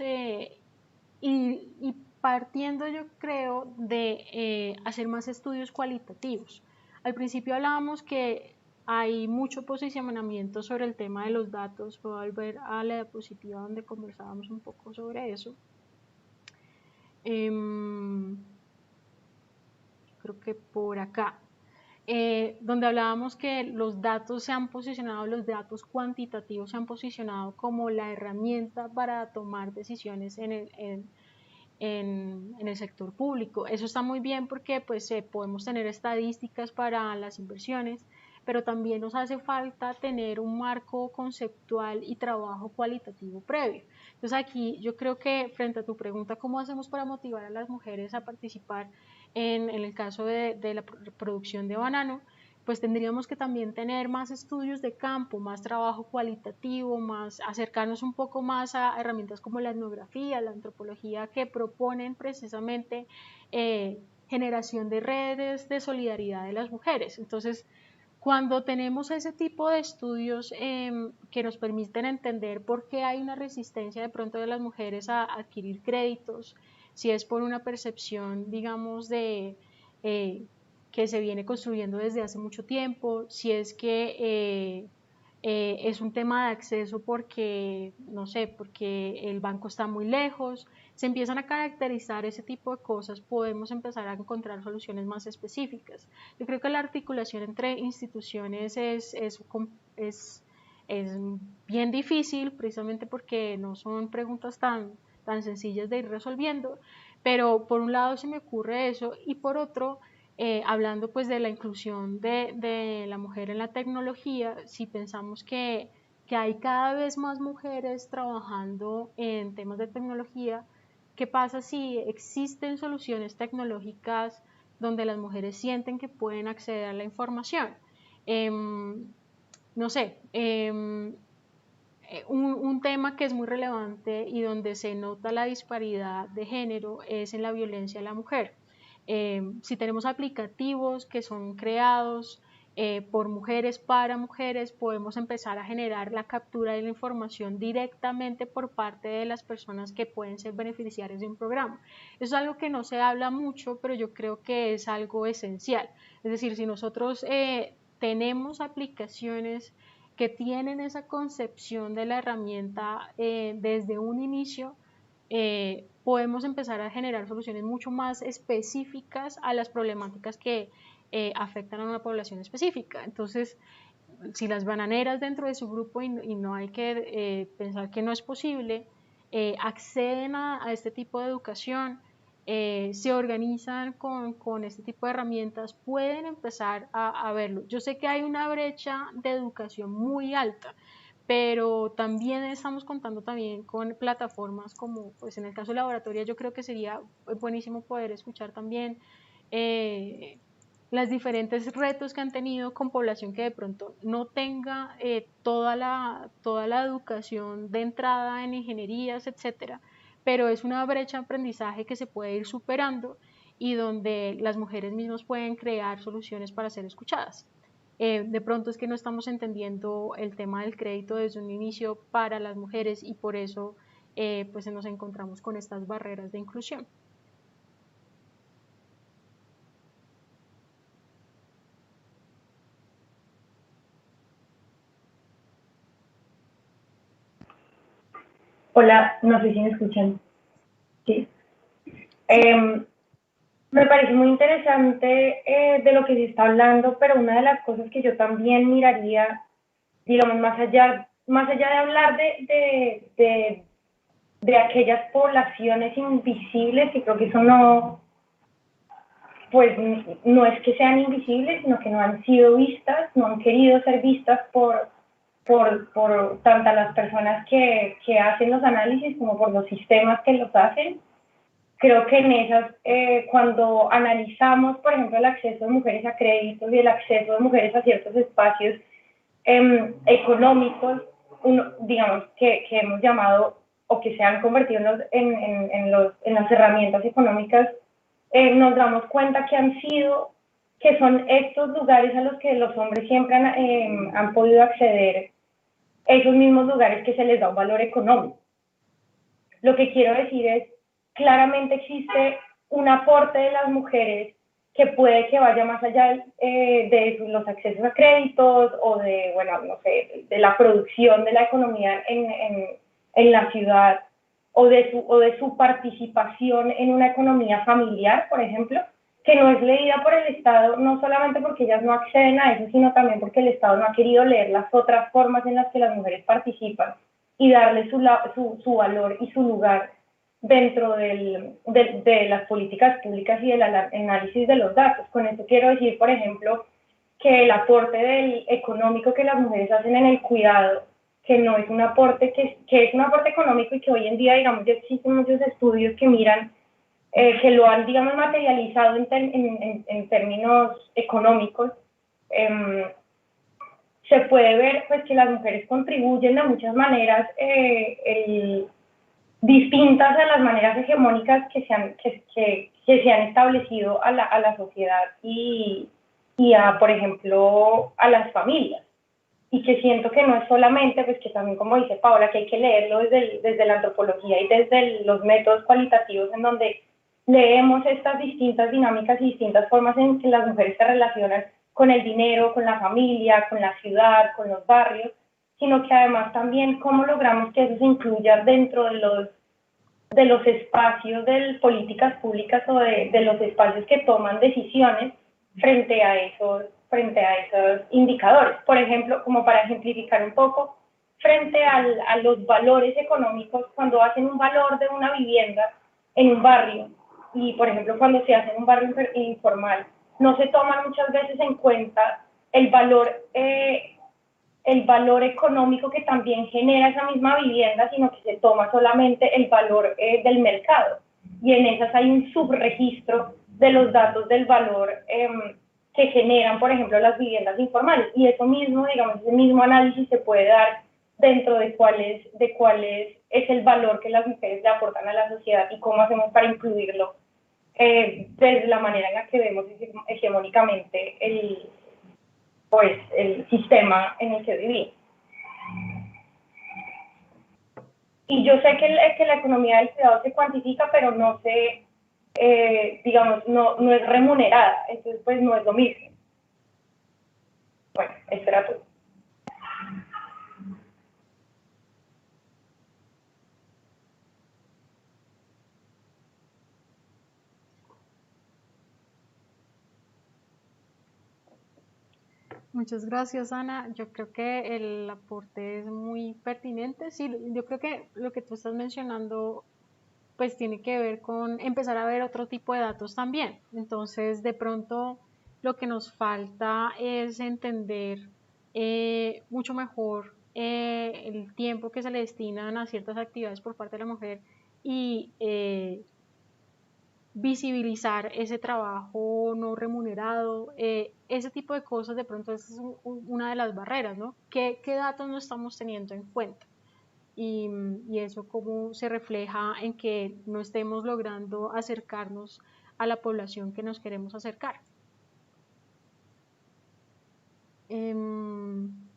y partiendo yo creo de hacer más estudios cualitativos. Al principio hablábamos que hay mucho posicionamiento sobre el tema de los datos. Voy a volver a la diapositiva donde conversábamos un poco sobre eso. Creo que por acá. Donde hablábamos que los datos se han posicionado, los datos cuantitativos se han posicionado como la herramienta para tomar decisiones en el sector público. Eso está muy bien porque pues, podemos tener estadísticas para las inversiones, pero también nos hace falta tener un marco conceptual y trabajo cualitativo previo. Entonces aquí yo creo que frente a tu pregunta, ¿cómo hacemos para motivar a las mujeres a participar en el caso de la producción de banano? Pues tendríamos que también tener más estudios de campo, más trabajo cualitativo, más acercarnos un poco más a herramientas como la etnografía, la antropología, que proponen precisamente generación de redes de solidaridad de las mujeres. Entonces, cuando tenemos ese tipo de estudios que nos permiten entender por qué hay una resistencia de pronto de las mujeres a adquirir créditos, si es por una percepción, digamos, de que se viene construyendo desde hace mucho tiempo, si es que es un tema de acceso porque, no sé, porque el banco está muy lejos, se empiezan a caracterizar ese tipo de cosas, podemos empezar a encontrar soluciones más específicas. Yo creo que la articulación entre instituciones es bien difícil, precisamente porque no son preguntas tan sencillas de ir resolviendo, pero por un lado se me ocurre eso y por otro, hablando pues de la inclusión de la mujer en la tecnología, si pensamos que hay cada vez más mujeres trabajando en temas de tecnología, ¿qué pasa si existen soluciones tecnológicas donde las mujeres sienten que pueden acceder a la información. No sé, un tema que es muy relevante y donde se nota la disparidad de género es en la violencia a la mujer. Si tenemos aplicativos que son creados por mujeres para mujeres, podemos empezar a generar la captura de la información directamente por parte de las personas que pueden ser beneficiarias de un programa. Eso es algo que no se habla mucho, pero yo creo que es algo esencial. Es decir, si nosotros tenemos aplicaciones que tienen esa concepción de la herramienta desde un inicio, podemos empezar a generar soluciones mucho más específicas a las problemáticas que afectan a una población específica. Entonces, si las bananeras dentro de su grupo, y no hay que pensar que no es posible, acceden a este tipo de educación, se organizan con este tipo de herramientas, pueden empezar a verlo. Yo sé que hay una brecha de educación muy alta, pero también estamos contando también con plataformas como, pues en el caso de Laboratoria, yo creo que sería buenísimo poder escuchar también los diferentes retos que han tenido con población que de pronto no tenga toda la educación de entrada en ingenierías, etcétera, pero es una brecha de aprendizaje que se puede ir superando y donde las mujeres mismas pueden crear soluciones para ser escuchadas. De pronto es que no estamos entendiendo el tema del crédito desde un inicio para las mujeres y por eso pues nos encontramos con estas barreras de inclusión. Hola, no sé si me escuchan. Sí. Me parece muy interesante de lo que se está hablando, pero una de las cosas que yo también miraría, digamos, más allá de hablar de aquellas poblaciones invisibles, y creo que eso no, pues no es que sean invisibles, sino que no han sido vistas, no han querido ser vistas por tanto las personas que hacen los análisis como por los sistemas que los hacen. Creo que en esas, cuando analizamos, por ejemplo, el acceso de mujeres a créditos y el acceso de mujeres a ciertos espacios económicos, digamos, que hemos llamado o que se han convertido en las herramientas económicas, nos damos cuenta que son estos lugares a los que los hombres siempre han podido acceder, esos mismos lugares que se les da un valor económico. Lo que quiero decir es, claramente existe un aporte de las mujeres que puede que vaya más allá de los accesos a créditos o de, bueno, no sé, de la producción de la economía en la ciudad o de su participación en una economía familiar, por ejemplo, que no es leída por el Estado, no solamente porque ellas no acceden a eso, sino también porque el Estado no ha querido leer las otras formas en las que las mujeres participan y darle su valor y su lugar dentro de las políticas públicas y del análisis de los datos. Con esto quiero decir, por ejemplo, que el aporte económico que las mujeres hacen en el cuidado, que no es un aporte, que es un aporte económico y que hoy en día, digamos, ya existen muchos estudios que miran, que lo han, digamos, materializado en términos económicos. Se puede ver, pues, que las mujeres contribuyen de muchas maneras distintas a las maneras hegemónicas que se han establecido a la sociedad y por ejemplo, a las familias. Y que siento que no es solamente, pues que también, como dice Paola, que hay que leerlo desde la antropología y desde los métodos cualitativos en donde leemos estas distintas dinámicas y distintas formas en que las mujeres se relacionan con el dinero, con la familia, con la ciudad, con los barrios, sino que además también cómo logramos que eso se incluya dentro de los espacios de políticas públicas o de los espacios que toman decisiones frente a esos indicadores. Por ejemplo, como para ejemplificar un poco, frente a los valores económicos, cuando hacen un valor de una vivienda en un barrio, y por ejemplo cuando se hace en un barrio informal, no se toma muchas veces en cuenta el valor económico que también genera esa misma vivienda, sino que se toma solamente el valor del mercado. Y en esas hay un subregistro de los datos del valor que generan, por ejemplo, las viviendas informales. Y eso mismo, digamos, ese mismo análisis se puede dar dentro de cuál es el valor que las mujeres le aportan a la sociedad y cómo hacemos para incluirlo desde la manera en la que vemos hegemónicamente el sistema en el que vivimos. Y yo sé que la economía del cuidado se cuantifica, pero no se, digamos, no es remunerada, entonces pues no es lo mismo. Bueno, eso era todo. Muchas gracias, Ana. Yo creo que el aporte es muy pertinente. Sí, yo creo que lo que tú estás mencionando pues tiene que ver con empezar a ver otro tipo de datos también. Entonces, de pronto, lo que nos falta es entender mucho mejor el tiempo que se le destinan a ciertas actividades por parte de la mujer y visibilizar ese trabajo no remunerado, ese tipo de cosas de pronto es una de las barreras, ¿no? ¿Qué datos no estamos teniendo en cuenta? Y eso cómo se refleja en que no estemos logrando acercarnos a la población que nos queremos acercar.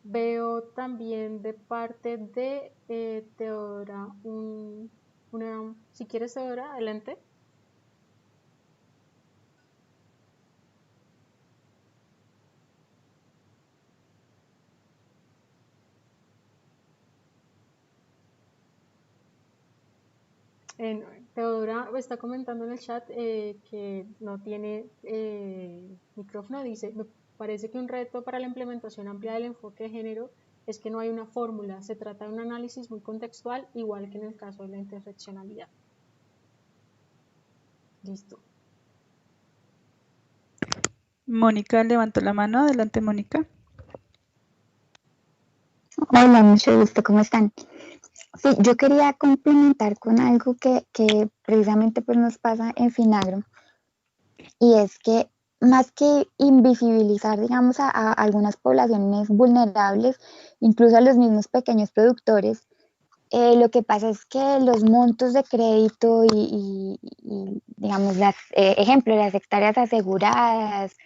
Veo también de parte de Teodora si quieres, Teodora, adelante. Teodora está comentando en el chat que no tiene micrófono. Dice, me parece que un reto para la implementación amplia del enfoque de género es que no hay una fórmula, se trata de un análisis muy contextual, igual que en el caso de la interseccionalidad. Listo. Mónica levantó la mano. Adelante, Mónica. Hola, mucho gusto, ¿cómo están? Sí, yo quería complementar con algo que precisamente pues nos pasa en Finagro, y es que más que invisibilizar, digamos, a algunas poblaciones vulnerables, incluso a los mismos pequeños productores, lo que pasa es que los montos de crédito y digamos, ejemplo, las hectáreas aseguradas,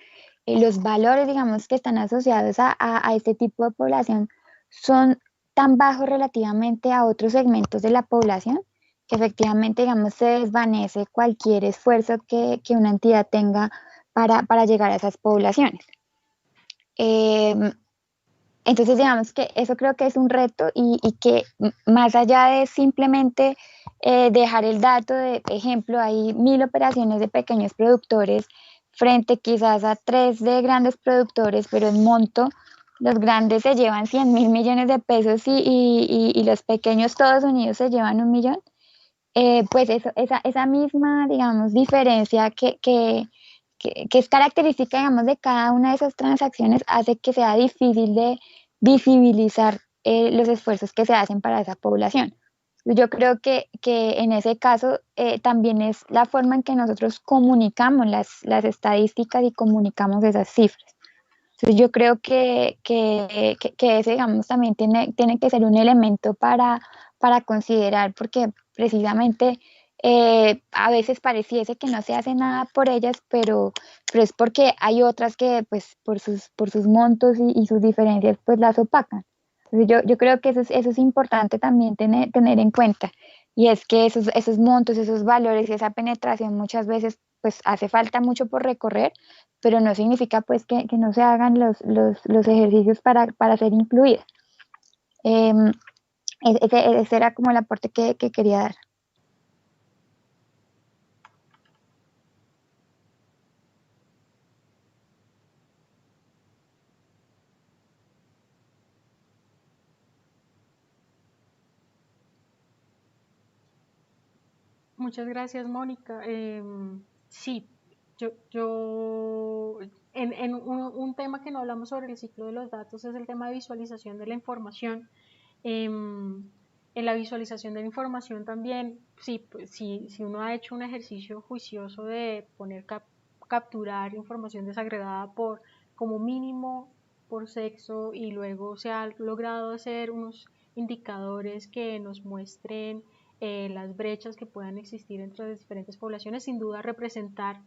los valores, digamos, que están asociados a este tipo de población son tan bajos relativamente a otros segmentos de la población que efectivamente, digamos, se desvanece cualquier esfuerzo que una entidad tenga para llegar a esas poblaciones. Entonces, digamos que eso creo que es un reto y que más allá de simplemente dejar el dato de ejemplo, hay 1000 operaciones de pequeños productores frente quizás a 3 de grandes productores, pero en monto los grandes se llevan 100.000 millones de pesos y los pequeños todos unidos se llevan 1 millón. Pues esa misma, digamos, diferencia que es característica, digamos, de cada una de esas transacciones hace que sea difícil de visibilizar los esfuerzos que se hacen para esa población. Yo creo que en ese caso también es la forma en que nosotros comunicamos las estadísticas y comunicamos esas cifras. Entonces yo creo que ese, digamos, también tiene que ser un elemento para considerar, porque precisamente a veces pareciese que no se hace nada por ellas, pero es porque hay otras que pues por sus montos y sus diferencias pues las opacan. Entonces yo creo que eso es importante también tener en cuenta, y es que esos montos, esos valores y esa penetración muchas veces pues hace falta mucho por recorrer, pero no significa pues que no se hagan los ejercicios para ser incluidas. Ese era como el aporte que quería dar. Muchas gracias, Mónica. Sí, en un tema que no hablamos sobre el ciclo de los datos es el tema de visualización de la información. En la visualización de la información también, sí, pues, si uno ha hecho un ejercicio juicioso de poner capturar información desagregada por, como mínimo, por sexo, y luego se ha logrado hacer unos indicadores que nos muestren las brechas que puedan existir entre las diferentes poblaciones. Sin duda representar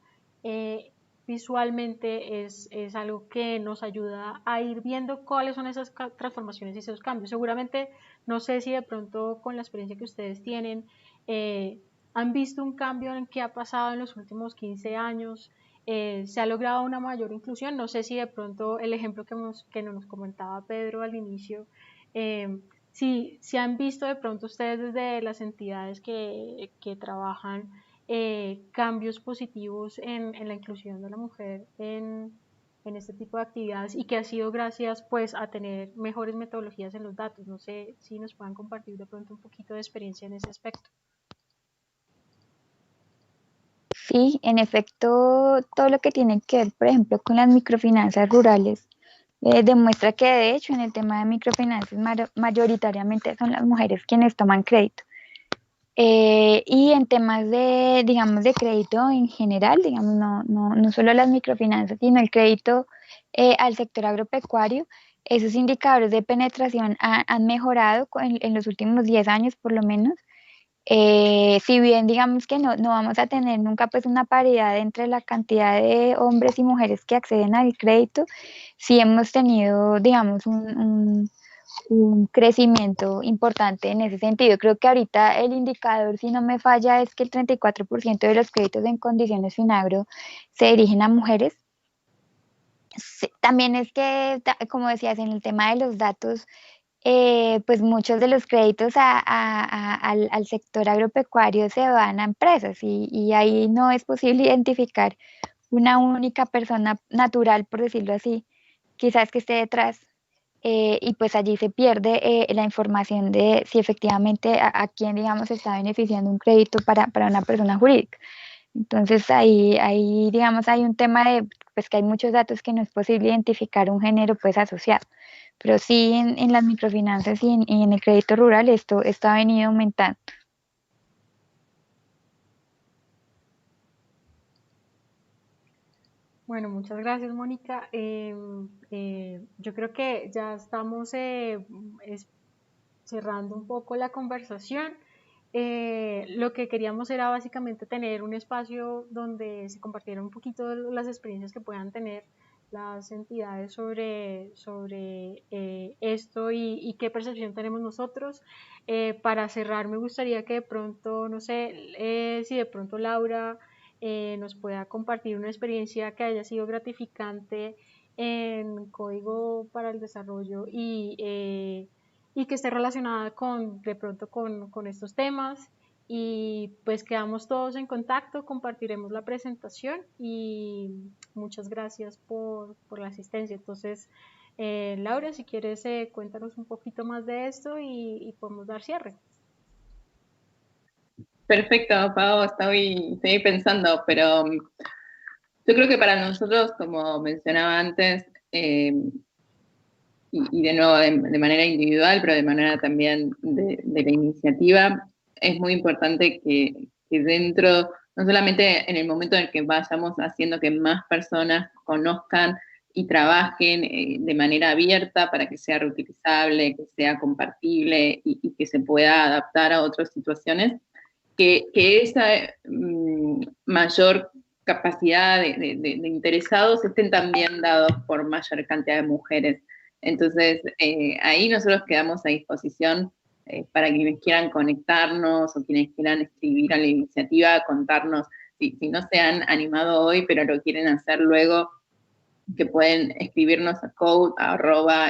visualmente es algo que nos ayuda a ir viendo cuáles son esas transformaciones y esos cambios. Seguramente, no sé si de pronto con la experiencia que ustedes tienen, han visto un cambio en qué ha pasado en los últimos 15 años, se ha logrado una mayor inclusión. No sé si de pronto el ejemplo que nos comentaba Pedro al inicio, si han visto de pronto ustedes desde las entidades que trabajan cambios positivos en la inclusión de la mujer en este tipo de actividades, y que ha sido gracias pues a tener mejores metodologías en los datos. No sé si nos puedan compartir de pronto un poquito de experiencia en ese aspecto. Sí, en efecto, todo lo que tiene que ver, por ejemplo, con las microfinanzas rurales, demuestra que de hecho en el tema de microfinanzas mayoritariamente son las mujeres quienes toman crédito. Y en temas de, digamos, de crédito en general, digamos, no solo las microfinanzas, sino el crédito al sector agropecuario, esos indicadores de penetración han mejorado en los últimos 10 años por lo menos. Si bien digamos que no vamos a tener nunca pues una paridad entre la cantidad de hombres y mujeres que acceden al crédito, sí hemos tenido, digamos, un crecimiento importante en ese sentido. Creo que ahorita el indicador, si no me falla, es que el 34% de los créditos en condiciones Finagro se dirigen a mujeres. Sí, también es que, como decías, en el tema de los datos, pues muchos de los créditos al sector agropecuario se van a empresas, y ahí no es posible identificar una única persona natural, por decirlo así, quizás que esté detrás. Y pues allí se pierde la información de si efectivamente a quién, digamos, se está beneficiando un crédito para una persona jurídica. Entonces ahí, digamos, hay un tema de pues que hay muchos datos que no es posible identificar un género pues asociado. Pero sí en las microfinanzas y en el crédito rural esto ha venido aumentando. Bueno, muchas gracias, Mónica. Yo creo que ya estamos cerrando un poco la conversación. Lo que queríamos era básicamente tener un espacio donde se compartieran un poquito de las experiencias que puedan tener las entidades sobre esto, y qué percepción tenemos nosotros. Para cerrar, me gustaría que de pronto, no sé, si de pronto Laura nos pueda compartir una experiencia que haya sido gratificante en Código para el Desarrollo, y que esté relacionada de pronto con estos temas. Y pues quedamos todos en contacto, compartiremos la presentación, y muchas gracias por la asistencia. Entonces, Laura, si quieres, cuéntanos un poquito más de esto, y podemos dar cierre. Perfecto, Pau, estoy pensando, pero yo creo que para nosotros, como mencionaba antes, y de nuevo de manera individual, pero de manera también de la iniciativa, es muy importante que dentro, no solamente en el momento en el que vayamos haciendo que más personas conozcan y trabajen de manera abierta para que sea reutilizable, que sea compartible y que se pueda adaptar a otras situaciones, que esa mayor capacidad de interesados estén también dados por mayor cantidad de mujeres. Entonces, ahí nosotros quedamos a disposición para quienes quieran conectarnos o quienes quieran escribir a la iniciativa, contarnos si no se han animado hoy, pero lo quieren hacer luego, que pueden escribirnos a code@iadb.org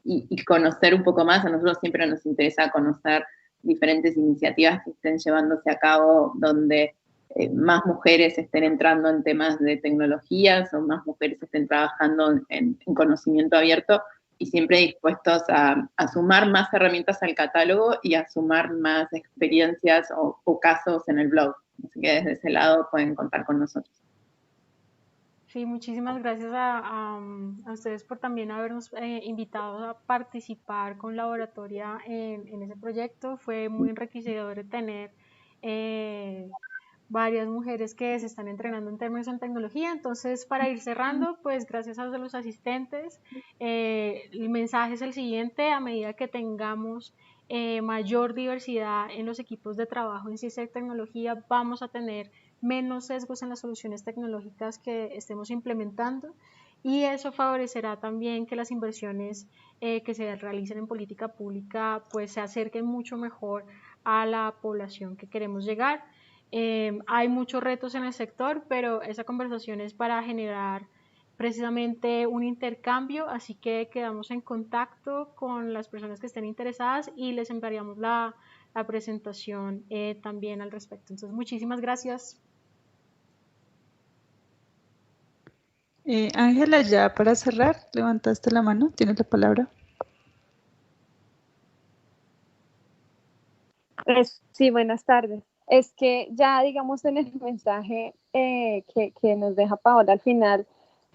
y conocer un poco más. A nosotros siempre nos interesa conocer diferentes iniciativas que estén llevándose a cabo donde más mujeres estén entrando en temas de tecnologías o más mujeres estén trabajando en conocimiento abierto, y siempre dispuestos a sumar más herramientas al catálogo y a sumar más experiencias o casos en el blog. Así que desde ese lado pueden contar con nosotros. Sí, muchísimas gracias a ustedes por también habernos invitado a participar con Laboratoria en ese proyecto. Fue muy enriquecedor tener varias mujeres que se están entrenando en términos en tecnología. Entonces, para ir cerrando, pues gracias a los asistentes, el mensaje es el siguiente: a medida que tengamos mayor diversidad en los equipos de trabajo en ciencia y tecnología, vamos a tener menos sesgos en las soluciones tecnológicas que estemos implementando, y eso favorecerá también que las inversiones que se realicen en política pública pues se acerquen mucho mejor a la población que queremos llegar. Hay muchos retos en el sector, pero esa conversación es para generar precisamente un intercambio, así que quedamos en contacto con las personas que estén interesadas y les enviaríamos la presentación también al respecto. Entonces, muchísimas gracias. Ángela, ya para cerrar, levantaste la mano, tienes la palabra. Sí, buenas tardes. Es que ya, digamos, en el mensaje que nos deja Paola al final,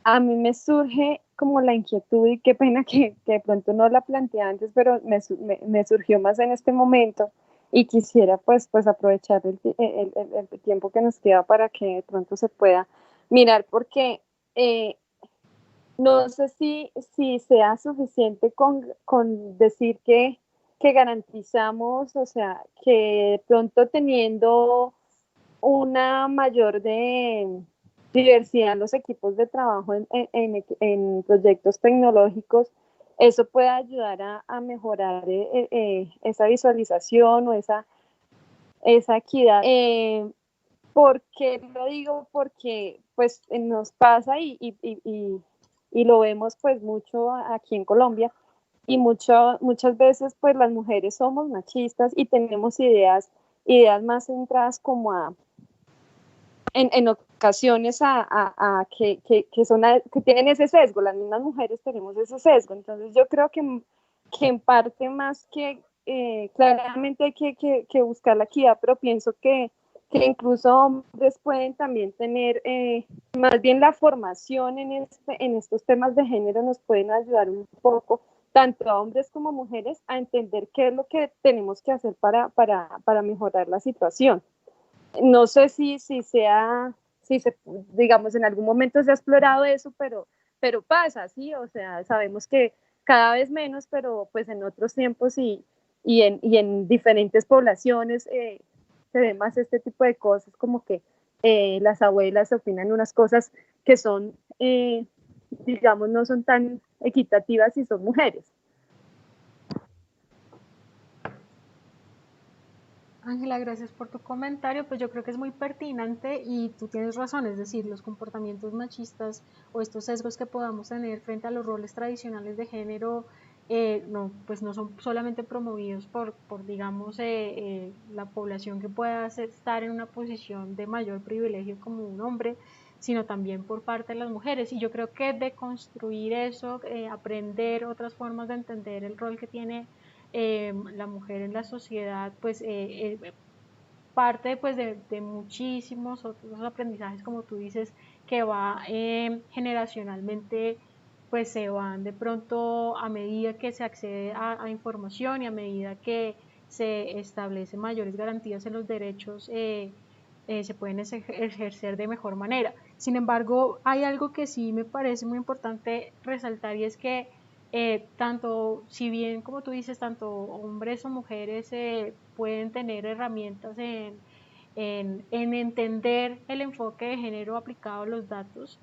a mí me surge como la inquietud, y qué pena que de pronto no la planteé antes, pero me surgió más en este momento, y quisiera pues aprovechar el tiempo que nos queda para que de pronto se pueda mirar, porque no sé si sea suficiente con decir que garantizamos, o sea, que de pronto teniendo una mayor diversidad en los equipos de trabajo en proyectos tecnológicos, eso puede ayudar a mejorar esa visualización o esa equidad. ¿Por qué lo digo? Porque pues nos pasa y lo vemos pues mucho aquí en Colombia, y muchas veces pues las mujeres somos machistas y tenemos ideas más centradas como en ocasiones que tienen ese sesgo. Las mismas mujeres tenemos ese sesgo. Entonces yo creo que en parte más que claramente hay que buscar la equidad, pero pienso que incluso hombres pueden también tener, más bien la formación en estos temas de género nos pueden ayudar un poco, tanto a hombres como mujeres, a entender qué es lo que tenemos que hacer para mejorar la situación. No sé si digamos, en algún momento se ha explorado eso, pero pasa, ¿sí? O sea, sabemos que cada vez menos, pero pues en otros tiempos y en diferentes poblaciones se ve más este tipo de cosas, como que las abuelas opinan unas cosas que son, digamos, no son tan equitativas si son mujeres. Ángela, gracias por tu comentario. Pues yo creo que es muy pertinente y tú tienes razón, es decir, los comportamientos machistas o estos sesgos que podamos tener frente a los roles tradicionales de género no, pues no son solamente promovidos por digamos, la población que pueda estar en una posición de mayor privilegio como un hombre, sino también por parte de las mujeres. Y yo creo que deconstruir eso, aprender otras formas de entender el rol que tiene la mujer en la sociedad, pues parte pues de muchísimos otros aprendizajes, como tú dices, que va generacionalmente, pues se van de pronto a medida que se accede a información y a medida que se establecen mayores garantías en los derechos, se pueden ejercer de mejor manera. Sin embargo, hay algo que sí me parece muy importante resaltar, y es que tanto, si bien como tú dices, tanto hombres o mujeres pueden tener herramientas en entender el enfoque de género aplicado a los datos,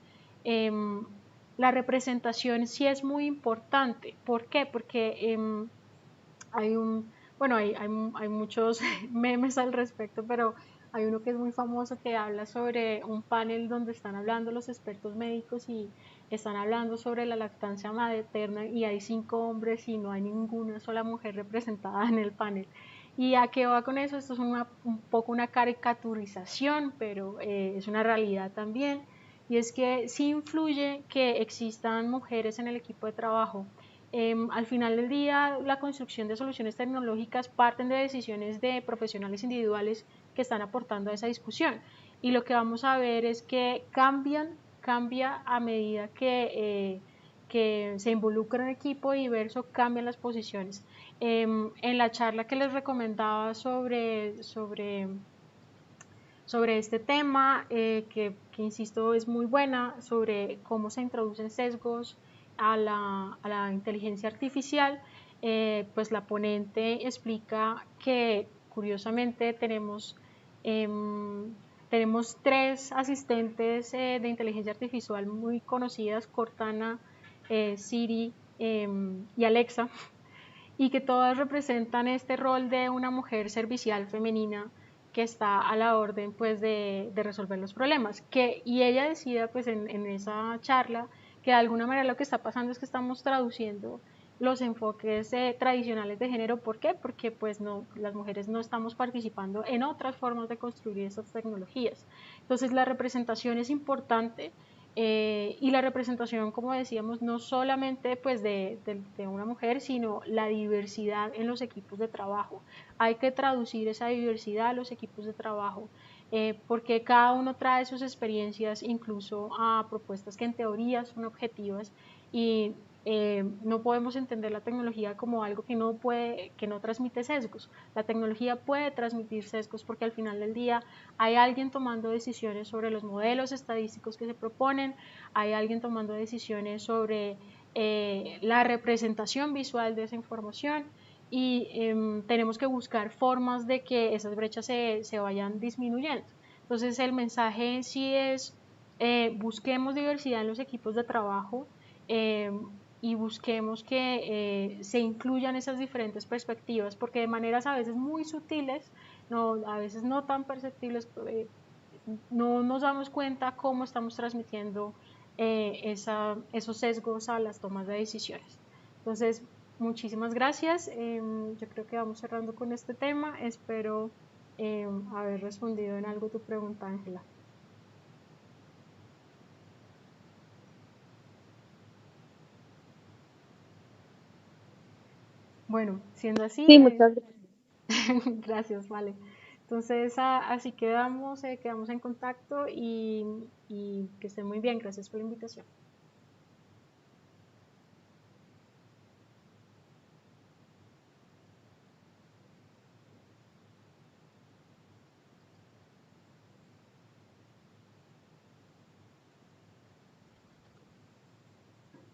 la representación sí es muy importante. ¿Por qué? Porque hay muchos memes al respecto, pero hay uno que es muy famoso que habla sobre un panel donde están hablando los expertos médicos y están hablando sobre la lactancia materna, y hay 5 hombres y no hay ninguna sola mujer representada en el panel. ¿Y a qué va con eso? Esto es un poco una caricaturización, pero es una realidad también, y es que sí influye que existan mujeres en el equipo de trabajo. Al final del día, la construcción de soluciones tecnológicas parten de decisiones de profesionales individuales que están aportando a esa discusión, y lo que vamos a ver es que cambia a medida que se involucra en equipo y diverso, cambian las posiciones. En la charla que les recomendaba sobre sobre este tema, que insisto es muy buena, sobre cómo se introducen sesgos a la inteligencia artificial. Pues la ponente explica que curiosamente tenemos 3 asistentes de inteligencia artificial muy conocidas, Cortana, Siri y Alexa, y que todas representan este rol de una mujer servicial femenina que está a la orden pues de resolver los problemas. Y ella decía pues en esa charla que de alguna manera lo que está pasando es que estamos traduciendo los enfoques tradicionales de género. ¿Por qué? Porque pues no, las mujeres no estamos participando en otras formas de construir esas tecnologías. Entonces la representación es importante, y la representación, como decíamos, no solamente pues de una mujer, sino la diversidad en los equipos de trabajo. Hay que traducir esa diversidad a los equipos de trabajo, porque cada uno trae sus experiencias, incluso a propuestas que en teoría son objetivas, y no podemos entender la tecnología como algo que no transmite sesgos. La tecnología puede transmitir sesgos porque al final del día hay alguien tomando decisiones sobre los modelos estadísticos que se proponen, hay alguien tomando decisiones sobre la representación visual de esa información, y tenemos que buscar formas de que esas brechas se vayan disminuyendo. Entonces el mensaje sí es, busquemos diversidad en los equipos de trabajo, y busquemos que se incluyan esas diferentes perspectivas, porque de maneras a veces muy sutiles, a veces no tan perceptibles, no nos damos cuenta cómo estamos transmitiendo esos sesgos a las tomas de decisiones. Entonces, muchísimas gracias. Yo creo que vamos cerrando con este tema. Espero haber respondido en algo tu pregunta, Ángela. Bueno, siendo así, Sí, muchas gracias. Gracias, vale. Entonces, así quedamos en contacto, y que estén muy bien. Gracias por la invitación.